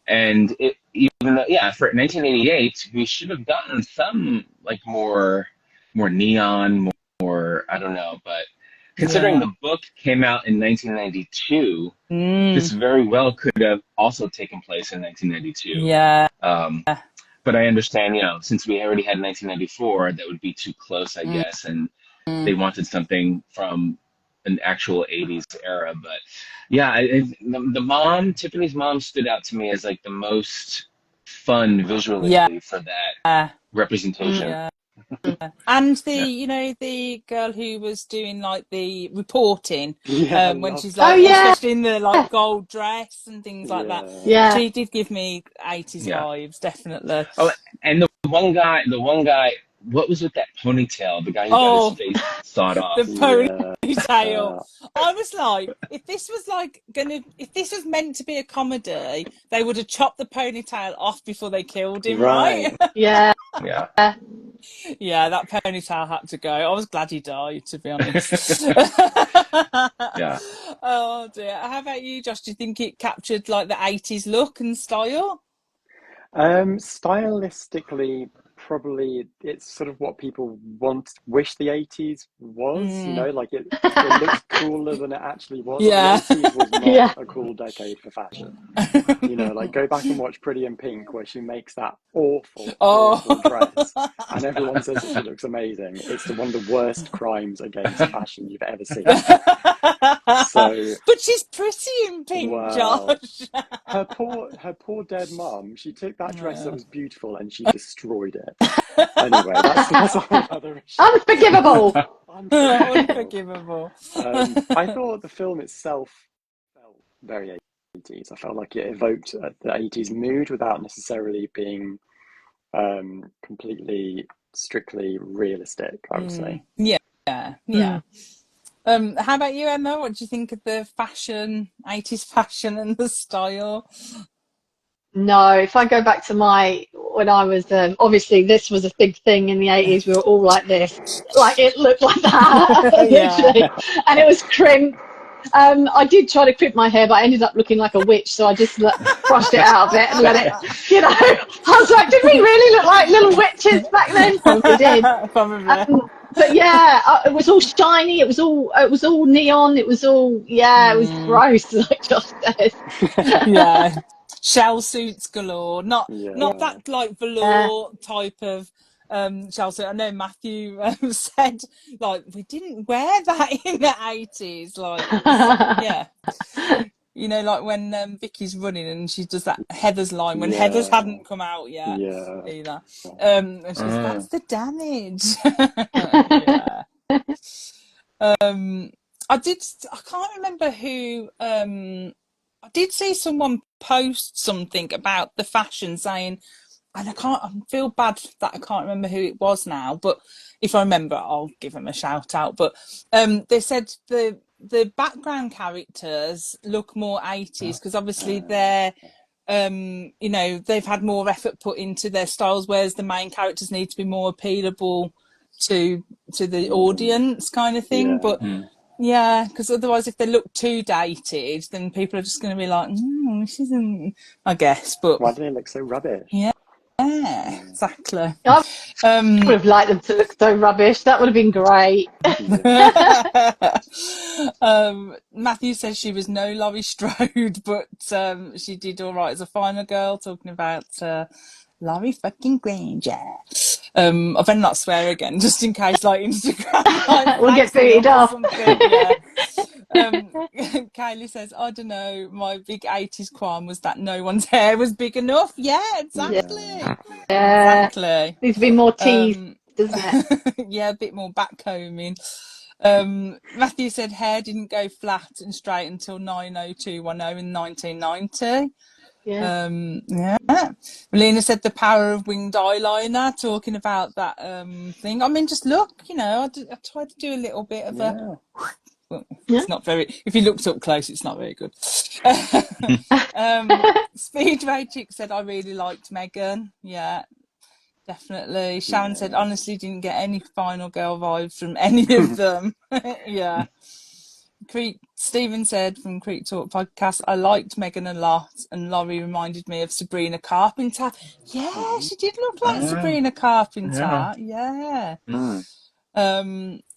And even though, for 1988, we should have gotten some like more neon, more, I don't know, but considering the book came out in 1992, this very well could have also taken place in 1992. Yeah. But I understand, you know, since we already had 1994, that would be too close, I guess, and they wanted something from an actual 80s era. But yeah, the mom, Tiffany's mom, stood out to me as like the most fun visually for that representation. Yeah. And you know, the girl who was doing like the reporting when she's like, especially in the like gold dress and things like that. Yeah. She did give me 80s vibes, definitely. Oh, and the one guy, what was with that ponytail? The guy who got his face sawed off. The ponytail. I was like, if this was meant to be a comedy, they would have chopped the ponytail off before they killed him, right? Yeah. Yeah, that ponytail had to go. I was glad he died, to be honest. Oh dear. How about you, Josh? Do you think it captured like the 80s look and style? Stylistically, probably it's sort of what people wish the 80s was, you know, like it looked cooler than it actually was. Yeah. The 80s was not a cool decade for fashion. You know, like go back and watch Pretty in Pink, where she makes that awful dress, and everyone says that she looks amazing. It's one of the worst crimes against fashion you've ever seen. But she's pretty in pink, Josh. Her poor dead mum. She took that dress that was beautiful and she destroyed it. Anyway, that's a whole other issue. Unforgivable. Unforgivable. I thought the film itself felt very 80s. I felt like it evoked the 80s mood without necessarily being completely, strictly realistic, I would say. Yeah. How about you, Emma? What do you think of the fashion, 80s fashion and the style? No, if I go back to when I was, obviously this was a big thing in the 80s. We were all like this, like it looked like that, literally, and it was crimped. I did try to crimp my hair, but I ended up looking like a witch, so I just brushed it out a bit and let it, you know. I was like, did we really look like little witches back then? Probably did. Probably. But yeah, it was all shiny. It was all neon. It was all, it was gross, like Josh said. Shell suits galore. Not that like velour type of shell suit. I know Matthew said like we didn't wear that in the 80s. Like you know, like when Vicky's running and she does that Heather's line when Heather's hadn't come out yet either. And she goes, that's the damage. I can't remember who. I did see someone post something about the fashion saying, and I feel bad that I can't remember who it was now, but if I remember, I'll give them a shout out. But they said the background characters look more 80s because obviously they're, you know, they've had more effort put into their styles, whereas the main characters need to be more appealable to the audience kind of thing. But yeah, because otherwise if they look too dated, then people are just going to be like, this isn't, I guess. But why do they look so rubbish? exactly. I would have liked them to look so rubbish. That would have been great. Matthew says she was no Laurie Strode, but she did all right as a final girl, talking about Laurie fucking Granger. I better not swear again, just in case, like, Instagram, like, We'll get flags me booted up or off. something. Yeah. Kylie says, I don't know, my big 80s crime was that no one's hair was big enough. Yeah, exactly. Exactly. Needs to be more teased, doesn't it? Yeah, a bit more back combing. Matthew said hair didn't go flat and straight until 90210 in 1990. Yeah. Melina said the power of winged eyeliner, talking about that thing. I mean, just look, you know, I tried to do a little bit of a... Well, it's not very... If you looked up close, it's not very good. Speedway Chick said, I really liked Megan. Yeah, definitely. Sharon said, honestly, didn't get any final girl vibes from any of them. Yeah. Stephen said from Creek Talk podcast, I liked Megan a lot, and Laurie reminded me of Sabrina Carpenter. Yeah, she did look like Sabrina Carpenter. Yeah.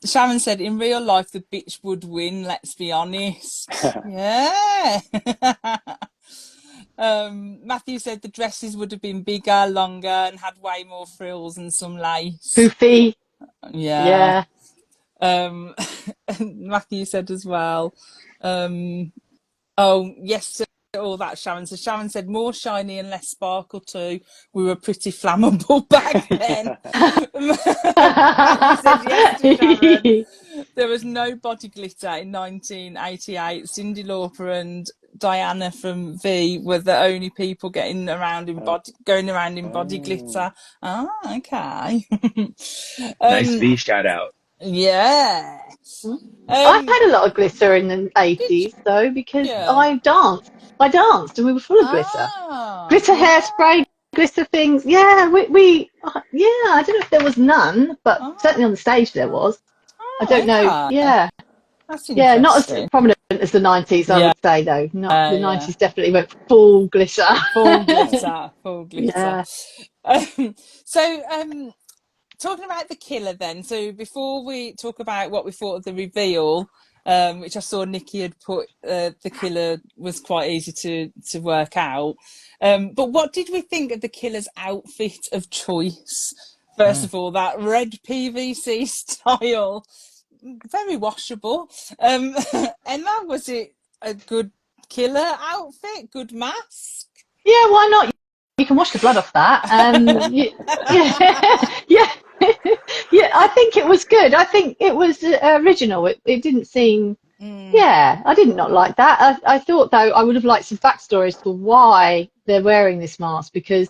Sharon said, in real life, the bitch would win, let's be honest. Yeah. Matthew said the dresses would have been bigger, longer, and had way more frills and some lace. Poofy. Yeah. Matthew said as well, oh yes to all that, Sharon. So Sharon said more shiny and less sparkle too. We were pretty flammable back then. Matthew said yes to Sharon. There was no body glitter in 1988. Cyndi Lauper and Diana from V were the only people going around in body glitter. Ah, okay. Nice V shout out. Yeah. I had a lot of glitter in the 80s though, because I danced and we were full of glitter. Glitter hairspray, glitter things. Yeah, we I don't know if there was none, but certainly on the stage there was. I don't know. Yeah. That's yeah, not as prominent as the 90s, I would say, though. Not the 90s definitely went full glitter. Full glitter, full glitter. Yeah. Talking about the killer then, so before we talk about what we thought of the reveal, which I saw Nikki had put, the killer was quite easy to work out. But what did we think of the killer's outfit of choice? First of all, that red PVC style, very washable. Emma, was it a good killer outfit, good mask? Yeah, why not? You can wash the blood off that. Yeah, I think it was good. I think it was original. It didn't seem... Yeah, I did not like that. I thought, though, I would have liked some backstory as to why they're wearing this mask, because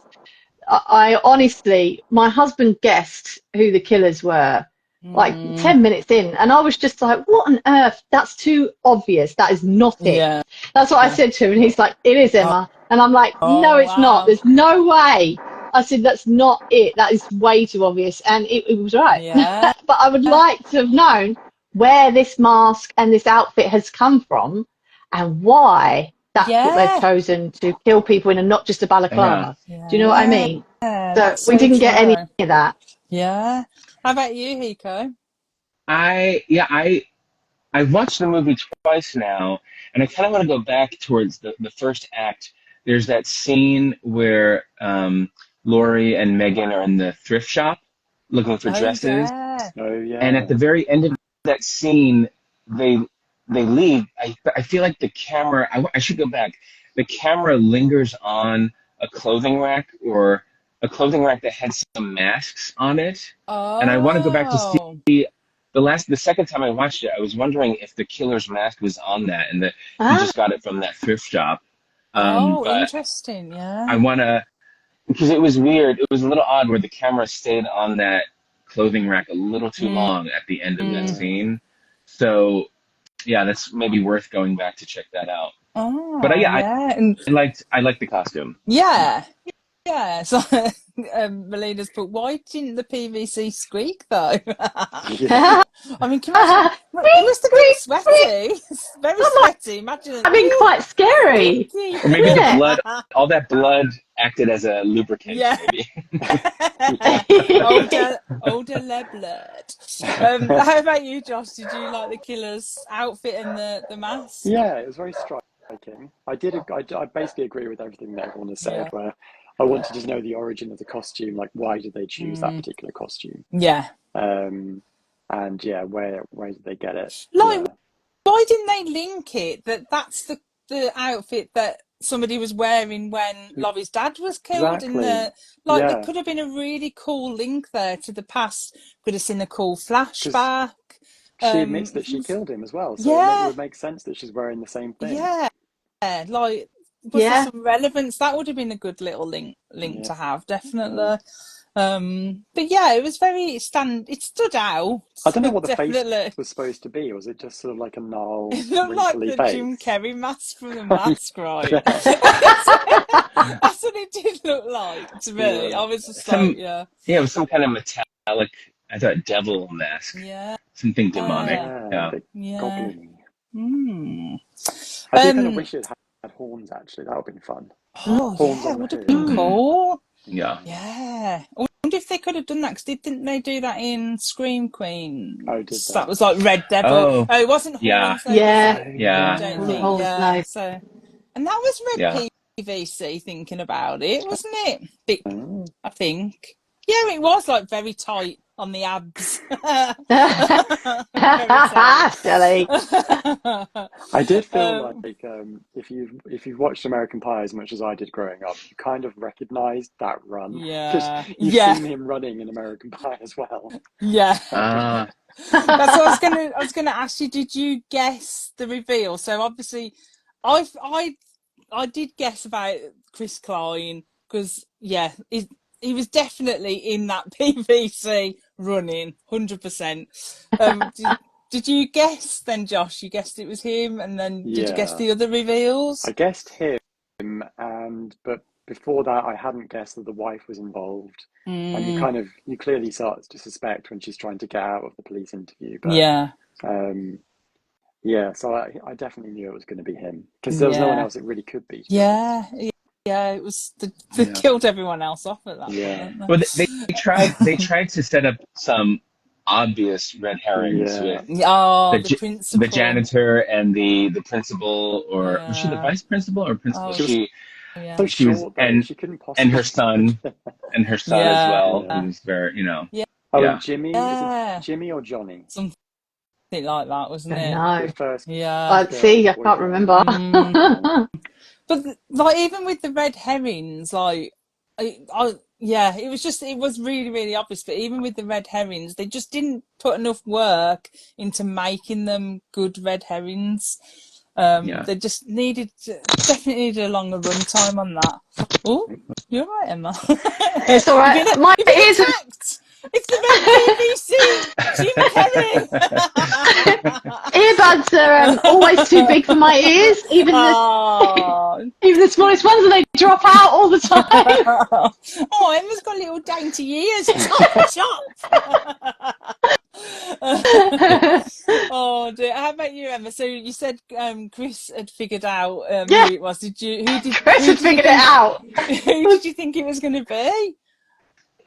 I honestly, my husband guessed who the killers were like 10 minutes in, and I was just like, what on earth? That's too obvious. That is not it. Yeah. That's what I said to him, and he's like, it is, Emma. And I'm like, no, it's not. There's no way. I said, that's not it. That is way too obvious. And it was right. Yeah. But I would like to have known where this mask and this outfit has come from and why that's what they've chosen to kill people in, and not just a balaclava. Yeah. Do you know what I mean? So we didn't get any of that. Yeah. How about you, Hiko? I watched the movie twice now, and I kind of want to go back towards the first act. There's that scene where Laurie and Megan are in the thrift shop looking for dresses. Yeah. Oh, yeah. And at the very end of that scene, they leave. I feel like the camera, I should go back. The camera lingers on a clothing rack, or a clothing rack that had some masks on it. Oh. And I want to go back to see the second time I watched it, I was wondering if the killer's mask was on that, and that he just got it from that thrift shop. Interesting. Yeah. I want to, because it was weird. It was a little odd where the camera stayed on that clothing rack a little too long at the end of that scene. So, yeah, that's maybe worth going back to check that out. Oh, but I liked the costume. Yeah. Yeah, so Melina's put, why didn't the PVC squeak though? I mean, can you It must have been sweaty. Very sweaty. Imagine. I mean, quite scary. Or maybe the Yeah. blood, all that blood acted as a lubricant, Yeah. maybe. Older le blood. How about you, Josh? Did you like the killer's outfit and the mask? Yeah, it was very striking. I basically agree with everything that everyone has said, Yeah. where I wanted to know the origin of the costume, like why did they choose that particular costume? Yeah. And yeah, where did they get it? Like, Yeah. why didn't they link it that that's the outfit that somebody was wearing when Laurie's dad was killed? Exactly. There could have been a really cool link there to the past. Could have seen a cool flashback. She admits that she killed him as well, so it would make sense that she's wearing the same thing. Yeah, like, was there some relevance? That would have been a good little link to have, definitely. But yeah, it was very it stood out. I don't know what the face was supposed to be. Was it just sort of like a gnarled, it looked like the face? Jim Carrey mask from The Mask, right? That's what it did look like to me. I was just it was some kind of metallic, I thought, devil mask. Yeah. Something demonic. Goblin. I do kind of wish it had horns, actually. That would have been fun. Oh, horns it would have been cool. Yeah. Yeah. I wonder if they could have done that, because didn't they do that in Scream Queen? Oh, did they? That was like Red Devil. Oh, it wasn't horns. Yeah. I don't think. Horns, no. So, and that was Red PVC, thinking about it, wasn't it? I think. Yeah, it was like very tight on the abs. Silly. I did feel like if you've watched American Pie as much as I did growing up, you kind of recognised that run. Yeah. Because you've seen him running in American Pie as well. Yeah. That's what I was gonna ask you. Did you guess the reveal? So obviously, I did guess about Chris Klein, because he was definitely in that PVC running 100%. Did you guess then, Josh? You guessed it was him, and then did you guess the other reveals? I guessed him, but before that, I hadn't guessed that the wife was involved. And you clearly start to suspect when she's trying to get out of the police interview. But, so I definitely knew it was going to be him, because there was no one else it really could be. Yeah, it was. They killed everyone else off at that point. Well, they tried to set up some obvious red herrings with the principal, the janitor, and the principal, or was she the vice principal or principal? She was, and she couldn't possibly, and her son as well. He was very, and Jimmy, is it Jimmy or Johnny? Something like that, wasn't it? No. First, I can't remember. But like, even with the red herrings, like, it was really, really obvious. But even with the red herrings, they just didn't put enough work into making them good red herrings. They just definitely needed a longer run time on that. Oh, you're right, Emma. It's all right. My ears are attacked. It's the red PVC Jim Carrey. Earbuds are always too big for my ears, even the smallest ones, and they drop out all the time. Emma's got little dainty ears. Chop. Oh dear. How about you, Emma? So you said Chris had figured out who it was. Chris had figured it out. Who did you think it was going to be?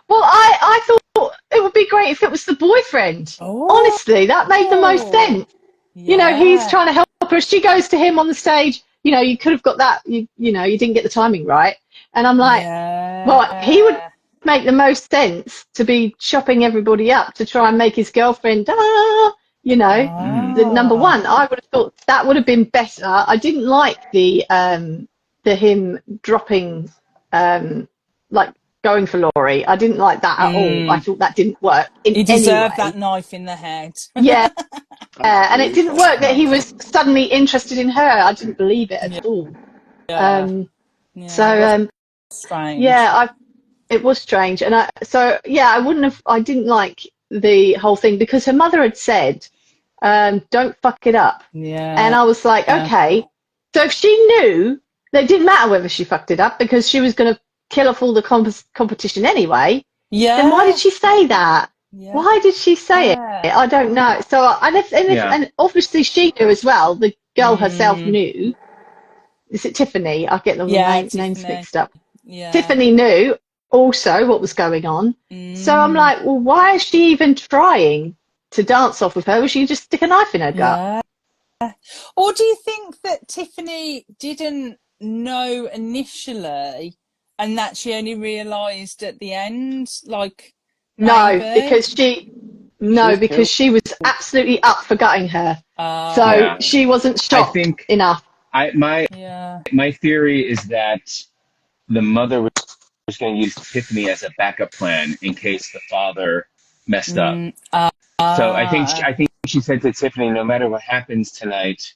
Well, I thought it would be great if it was the boyfriend. Honestly, that made the most sense. He's trying to help her. She goes to him on the stage. You could have got that. You didn't get the timing right. And I'm like, well, he would make the most sense to be chopping everybody up to try and make his girlfriend, the number one. I would have thought that would have been better. I didn't like the him dropping, going for Laurie. I didn't like that at all. I thought that didn't work. He deserved that knife in the head. Yeah. And it didn't work that he was suddenly interested in her. I didn't believe it at all. Strange. It was strange. And I didn't like the whole thing, because her mother had said, don't fuck it up. And I was like, okay, so if she knew that it didn't matter whether she fucked it up, because she was going to kill off all the competition anyway, then why did she say that? Yeah. Why did she say it? I don't know. So, and obviously she knew as well. The girl herself knew. Is it Tiffany? I get the names mixed up. Yeah. Tiffany knew also what was going on. So I'm like, well, why is she even trying to dance off with her? Will she just stick a knife in her gut? Yeah. Or do you think that Tiffany didn't know initially and that she only realised at the end? Like, maybe? No, because she was absolutely up for gutting her. So she wasn't shocked enough. My theory is that the mother was going to use Tiffany as a backup plan in case the father messed up. So I think she said to Tiffany, no matter what happens tonight,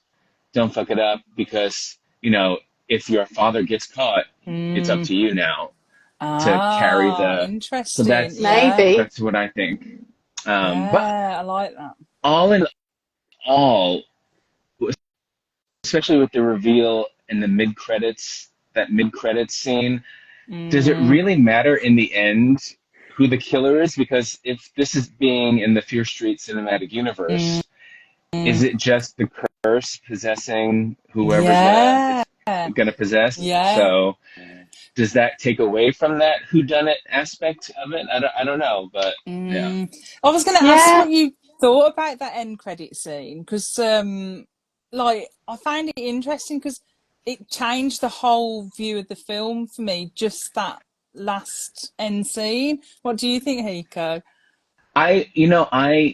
don't fuck it up, because, you know, if your father gets caught, it's up to you now to carry the. Interesting. So that's what I think. But I like that. all in all, especially with the reveal in the that mid-credits scene, does it really matter in the end who the killer is? Because if this is being in the Fear Street cinematic universe, is it just the curse possessing whoever's gonna possess? So does that take away from that whodunit aspect of it? I don't know, but yeah. I was going to ask what you thought about that end credit scene, because like, I find it interesting because it changed the whole view of the film for me, just that last end scene. What do you think, Hiko? I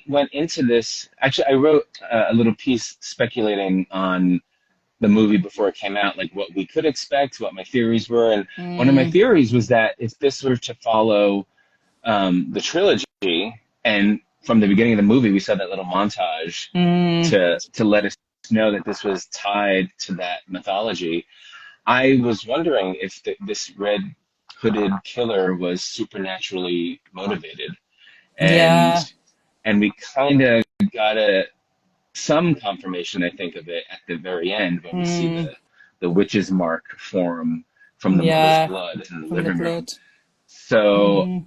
went into this, actually I wrote a little piece speculating on the movie before it came out, like what we could expect, what my theories were, and one of my theories was that if this were to follow the trilogy, and from the beginning of the movie we saw that little montage to let us know that this was tied to that mythology, I was wondering if this red hooded killer was supernaturally motivated, and we kind of got some confirmation, I think, of it at the very end when we see the witch's mark form from the mother's blood in the living room. So,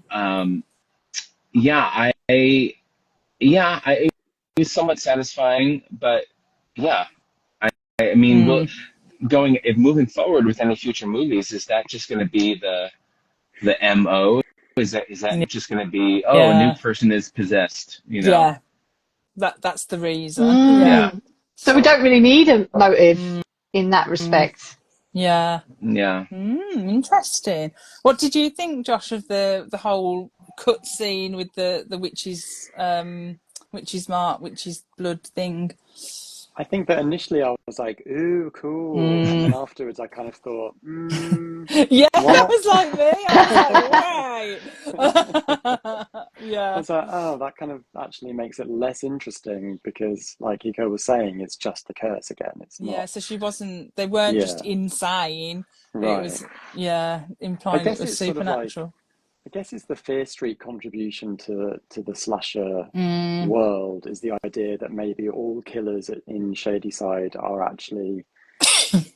it was somewhat satisfying, but I mean, moving forward with any future movies, is that just going to be the MO? Is that just going to be, a new person is possessed? You know? Yeah, that's the reason. So we don't really need a motive in that respect. Interesting. What did you think, Josh, of the whole cut scene with the witch's mark, witch's blood thing? I think that initially I was like, ooh, cool. And then afterwards I kind of thought, that was like me. I was like, right. I was like, oh, that kind of actually makes it less interesting, because, like Hiko was saying, it's just the curse again. It's not. Yeah, so they weren't just insane. Right. It was, implying it was supernatural. I guess it's the Fear Street contribution to the slasher world, is the idea that maybe all killers in Shadyside are actually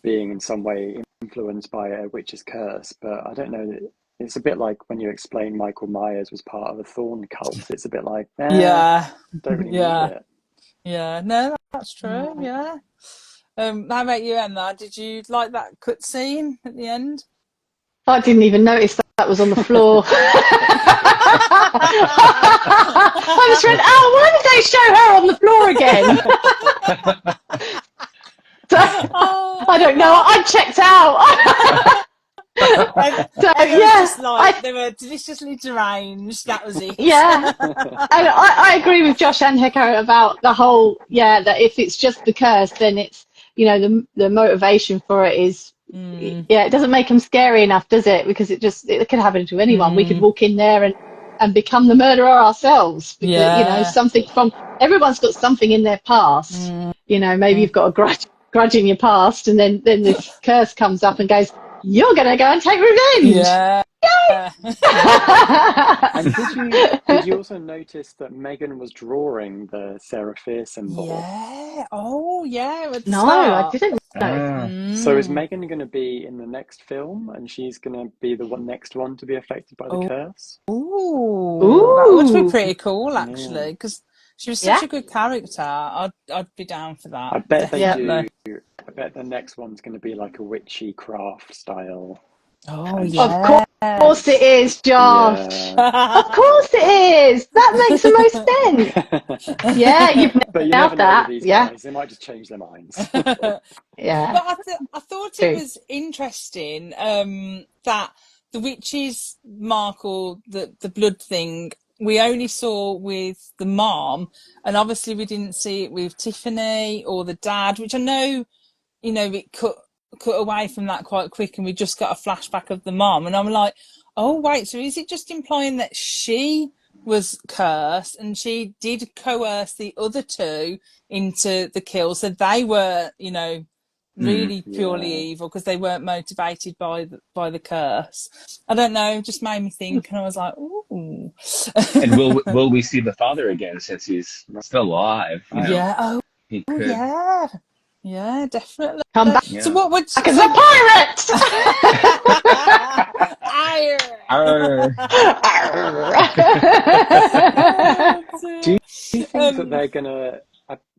being in some way influenced by a witch's curse. But I don't know. It's a bit like when you explain Michael Myers was part of a thorn cult. It's a bit like, don't really need it. Yeah, no, that's true. Yeah. How about you, Emma? Did you like that cut scene at the end? I didn't even notice that was on the floor. I just went, why did they show her on the floor again? I don't know. I checked out. Just like, they were deliciously deranged. That was it. Yeah. And I agree with Josh and Hiko about the whole, that if it's just the curse, then it's, the motivation for it is, it doesn't make them scary enough, does it? Because it could happen to anyone. We could walk in there and become the murderer ourselves. Because, everyone's got something in their past. Maybe you've got a grudge in your past, and then this curse comes up and goes, you're going to go and take revenge. Yeah. And did you also notice that Megan was drawing the Sarah Fear symbol? Yeah. Oh, yeah. No, I didn't So is Megan going to be in the next film, and she's going to be the next one to be affected by the curse? Ooh, that would be pretty cool, actually, because she was such a good character. I'd be down for that. I bet definitely. they do. I bet the next one's going to be like a witchy craft style. Oh, yeah. Of course it is, Josh. Yeah. Of course it is. That makes the most sense. Yeah, you've but you nailed never know that. with these guys. They might just change their minds. Yeah. But I thought it was interesting that the witch's mark, or the blood thing, we only saw with the mom, and obviously we didn't see it with Tiffany or the dad, which I know, you know, it cut away from that quite quick, and we just got a flashback of the mom, and I'm like, oh wait, so is it just implying that she was cursed and she did coerce the other two into the kill, so they were, you know, really purely evil because they weren't motivated by the curse? I don't know, just made me think, and I was like, ooh. And will we see the father again, since he's still alive? You know? Yeah. He could. Yeah, definitely. Come back. So what would Because the pirates. Do you think that they're gonna?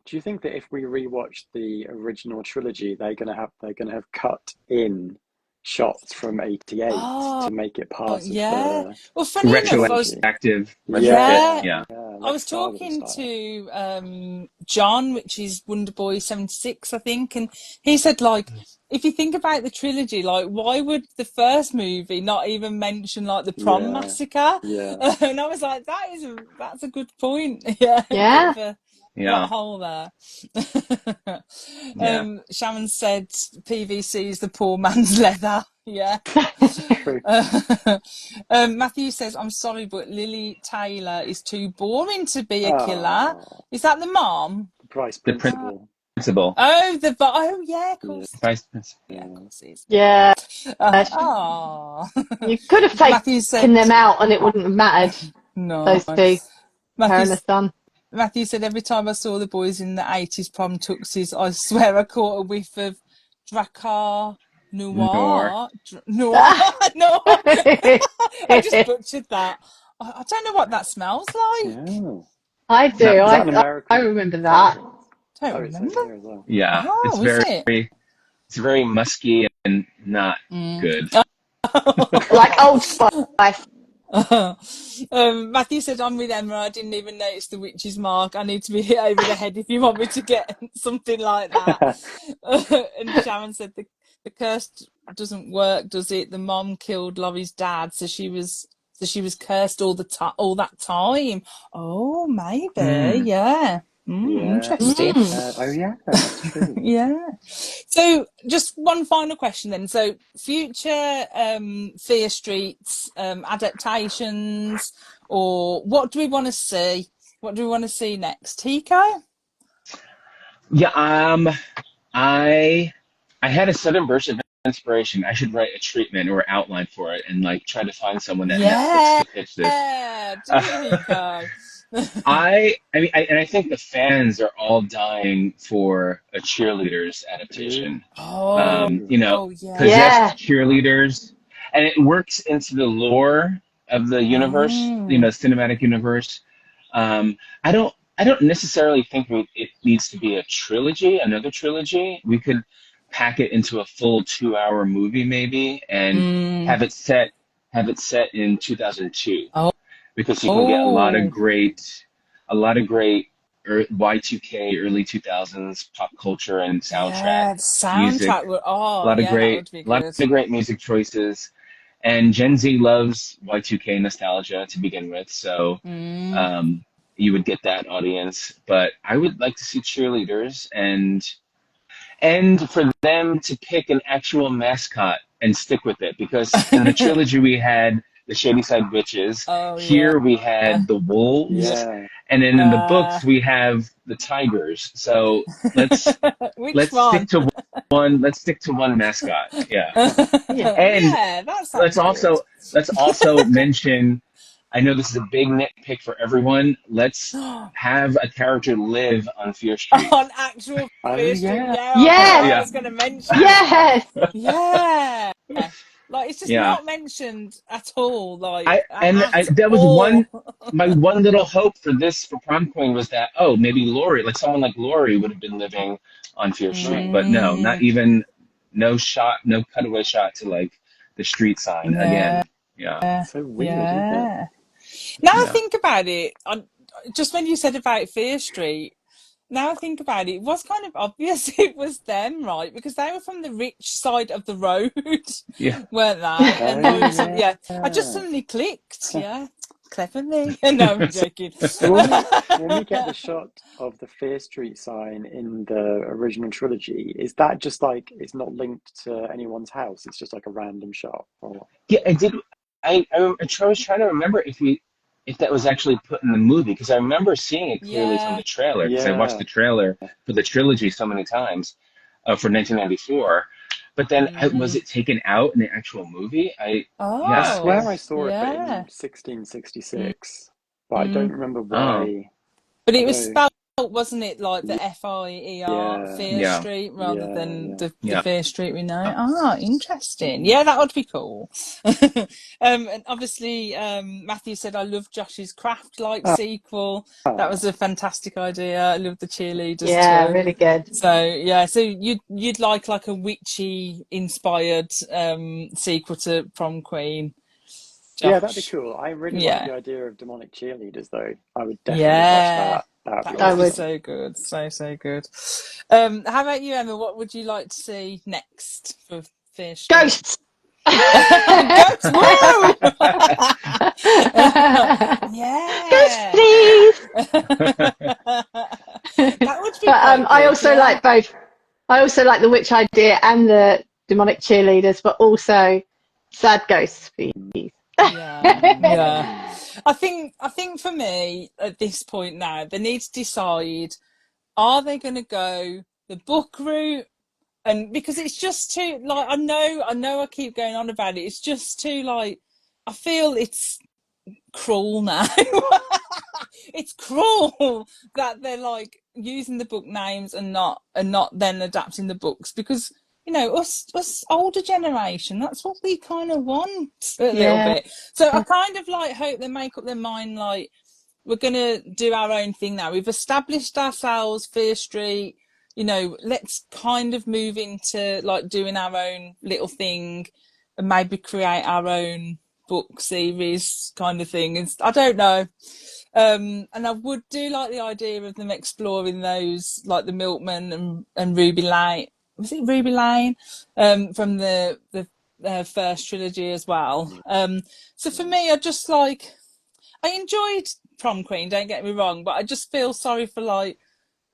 Do you think that if we rewatch the original trilogy, they're gonna have cut in shots from '88 to make it part of the funny retroactive? Yeah. I was talking to John, which is Wonderboy 76, I think, and he said, like, if you think about the trilogy, like, why would the first movie not even mention like the prom massacre? And I was like, that's a good point. Yeah. Plot hole there. Shaman said PVC is the poor man's leather. Yeah. True. Matthew says, I'm sorry, but Lily Taylor is too boring to be a killer. Is that the mom? Price Principal. Oh, yeah, of course. Price Principal. Yeah, of course it is. Yeah. You could have taken them out and it wouldn't have mattered. No. Those two. Her and the son. Matthew said, every time I saw the boys in the 80s prom tuxes, I swear I caught a whiff of Drakkar Noir. Noir. I just butchered that. I don't know what that smells like. Yeah. I do. I remember that. Don't remember. Yeah. It's very musky and not good. Like Old Spice. Matthew said, I'm with Emma, I didn't even notice the witch's mark. I need to be hit over the head if you want me to get something like that. And Sharon said, the curse doesn't work, does it? The mom killed Laurie's dad, so she was cursed all that time. Oh, maybe. Yeah. Interesting. Oh yeah, that's true. Yeah. So just one final question then. So future Fear Street adaptations, or what do we want to see? What do we want to see next? Hiko? Yeah, I had a sudden burst of inspiration. I should write a treatment or outline for it and like try to find someone that Netflix to pitch this. Yeah, do it, Hiko. I mean, I think the fans are all dying for a cheerleaders adaptation. You know, possessed cheerleaders, and it works into the lore of the universe, you know, cinematic universe. I don't necessarily think it needs to be another trilogy. We could pack it into a full 2-hour movie maybe, and have it set in 2002. Because you can get a lot of great Y2K, early 2000s pop culture and soundtrack music. A lot of great music choices. And Gen Z loves Y2K nostalgia to begin with, so you would get that audience. But I would like to see cheerleaders and for them to pick an actual mascot and stick with it, because in the trilogy we had the Shadyside Witches. Here we had the wolves, and then in the books we have the tigers. So let's stick to one. Let's stick to one mascot. Yeah. And let's also mention. I know this is a big nitpick for everyone. Let's have a character live on Fear Street. On actual Oh, Fear Street, yeah. yeah. Yes. I was going to mention Yes. that. Yeah. Like, it's just Yeah. not mentioned at all. Like, that was my one little hope for Prom Queen was that, oh, maybe Laurie, like someone like Laurie would have been living on Fear Street. But no, not even, no cutaway shot to like the street sign again. Yeah. So weird, isn't it? Now I think about it, just when you said about Fear Street, now I think about it, it was kind of obvious it was them, right? Because they were from the rich side of the road, weren't they? And they were I just suddenly clicked, clever me. No, I'm joking. So when we get the shot of the Fear Street sign in the original trilogy, is that just like, it's not linked to anyone's house? It's just like a random shot? Or... Yeah, I was trying to remember if that was actually put in the movie, because I remember seeing it clearly from the trailer, because I watched the trailer for the trilogy so many times for 1994. But then was it taken out in the actual movie? I swear I saw it in 1666, but I don't remember why. But it was spelled, wasn't it, like the FIER, Fear Street, rather than the Fear Street we know? Interesting. Yeah, that would be cool. And obviously, Matthew said, I love Josh's craft-like sequel. That was a fantastic idea. I love the cheerleaders too. Yeah, really good. So, so you'd like a witchy-inspired sequel to Prom Queen. Josh. Yeah, that'd be cool. I really like the idea of demonic cheerleaders, though. I would definitely watch that. That would be so good. So good. How about you, Emma? What would you like to see next for Fear Street? Ghosts! Ghosts! Woo! Ghosts, please! That would be I also like both. I also like the witch idea and the demonic cheerleaders, but also sad ghosts, please. I think for me at this point now, they need to decide, are they going to go the book route? And because it's just too, like, I know I keep going on about it, it's just too, like, I feel it's cruel now. It's cruel that they're like using the book names and not then adapting the books, because you know, us older generation, that's what we kind of want a little bit. So I kind of like hope they make up their mind, like, we're going to do our own thing now. We've established ourselves, Fear Street, you know, let's kind of move into like doing our own little thing and maybe create our own book series kind of thing. And I don't know. And I would do like the idea of them exploring those, like the Milkman and Ruby Lane. Was it Ruby Lane? From the first trilogy as well. So for me, I enjoyed Prom Queen, don't get me wrong, but I just feel sorry for like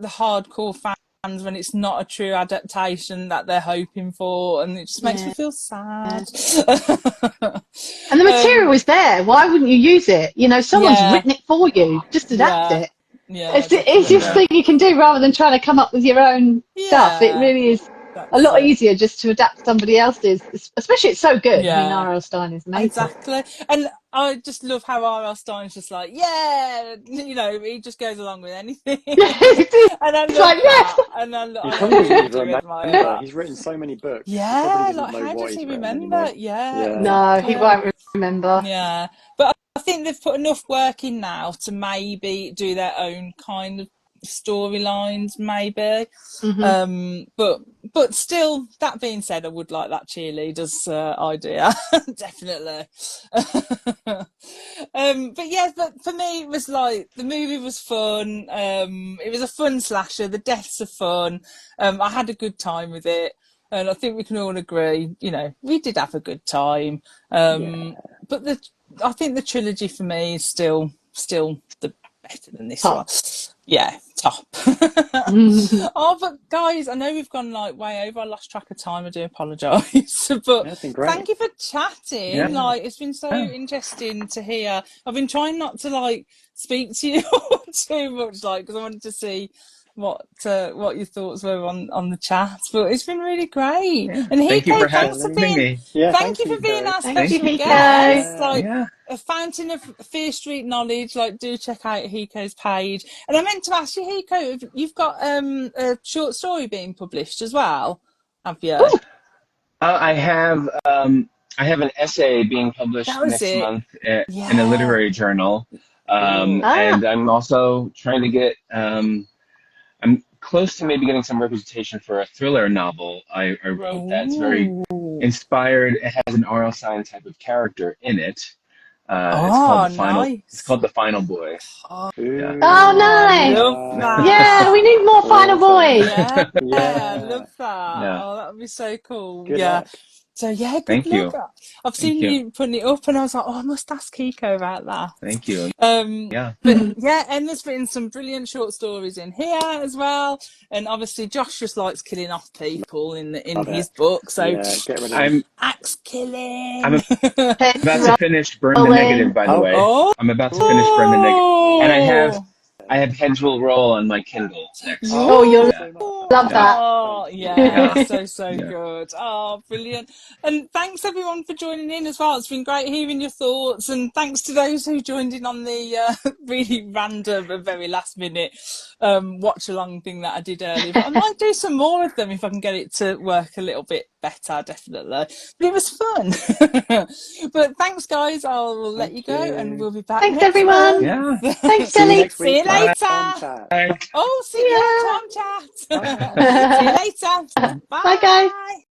the hardcore fans when it's not a true adaptation that they're hoping for, and it just makes me feel sad. And the material is there. Why wouldn't you use it? You know, someone's written it for you. Just adapt it. Yeah, it's the easiest thing you can do rather than trying to come up with your own stuff. It really is a lot easier just to adapt somebody else's, especially it's so good. I mean, R.L. Stine is amazing. Exactly. And I just love how R.L. Stine's just like, you know, he just goes along with anything. And I love that. And he probably doesn't even remember. He's written so many books. Yeah, like how does he remember? No, he won't remember. Yeah. But I think they've put enough work in now to maybe do their own kind of storylines, maybe. But still, that being said, I would like that cheerleaders idea. Definitely. But for me, it was like, the movie was fun. It was a fun slasher. The deaths are fun. I had a good time with it. And I think we can all agree, you know, we did have a good time. But I think the trilogy for me is still the better than this one. Yeah, top. Oh, but guys, I know we've gone like way over. I lost track of time. I do apologise. But thank you for chatting. Like, it's been so interesting to hear. I've been trying not to like speak to you too much, like, because I wanted to see what your thoughts were on the chat, but it's been really great. Yeah. And Thank you Hiko, for thanks for having being me. Yeah, thank thanks, you for being Hiko. our Thank you, special Hiko. guest. Like Yeah. a fountain of Fear Street knowledge. Like, do check out Hiko's page. And I meant to ask you, Hiko, if you've got a short story being published as well, have you? Ooh. I have an essay being published That was next it. month in a Yeah. literary journal, Cool. and I'm also trying to get. I'm close to maybe getting some representation for a thriller novel I wrote that's very inspired. It has an 𝐼𝐮 type of character in it. It's called Oh, It's nice. called The Final Boy. Ooh, Oh, nice. Love that. Yeah, we need more Final Boys. Yeah, I Yeah. love that. Yeah. Oh, that would be so cool. Good Yeah. luck. So yeah, good Thank luck. you. I've Thank seen you. you putting it up, and I was like, oh, I must ask Hiko about that. Thank you. Yeah. But yeah, and there's been some brilliant short stories in here as well. And obviously, Josh just likes killing off people in Love his it. book. So Yeah, get rid of them. axe killing. I'm Heads about to finish Burn the rolling. Negative, by the way. Oh. I'm about to finish Burn the Negative, and Oh. I have Heads Will Roll on my Kindle next. Oh, you'll Yeah. so much. love that. Oh, Yeah. yeah, so good. Oh, brilliant. And thanks everyone for joining in as well. It's been great hearing your thoughts, and thanks to those who joined in on the really random and very last minute watch along thing that I did earlier. But I might do some more of them if I can get it to work a little bit better, definitely. But it was fun. But thanks guys, I will let you go and we'll be back Thanks, next everyone. Yeah. month. Thanks, See you Kelly. next See you week. later. Tom chat. Bye. Oh, see Yeah. you Tom chat. See you later. Bye. Bye. Bye, guys.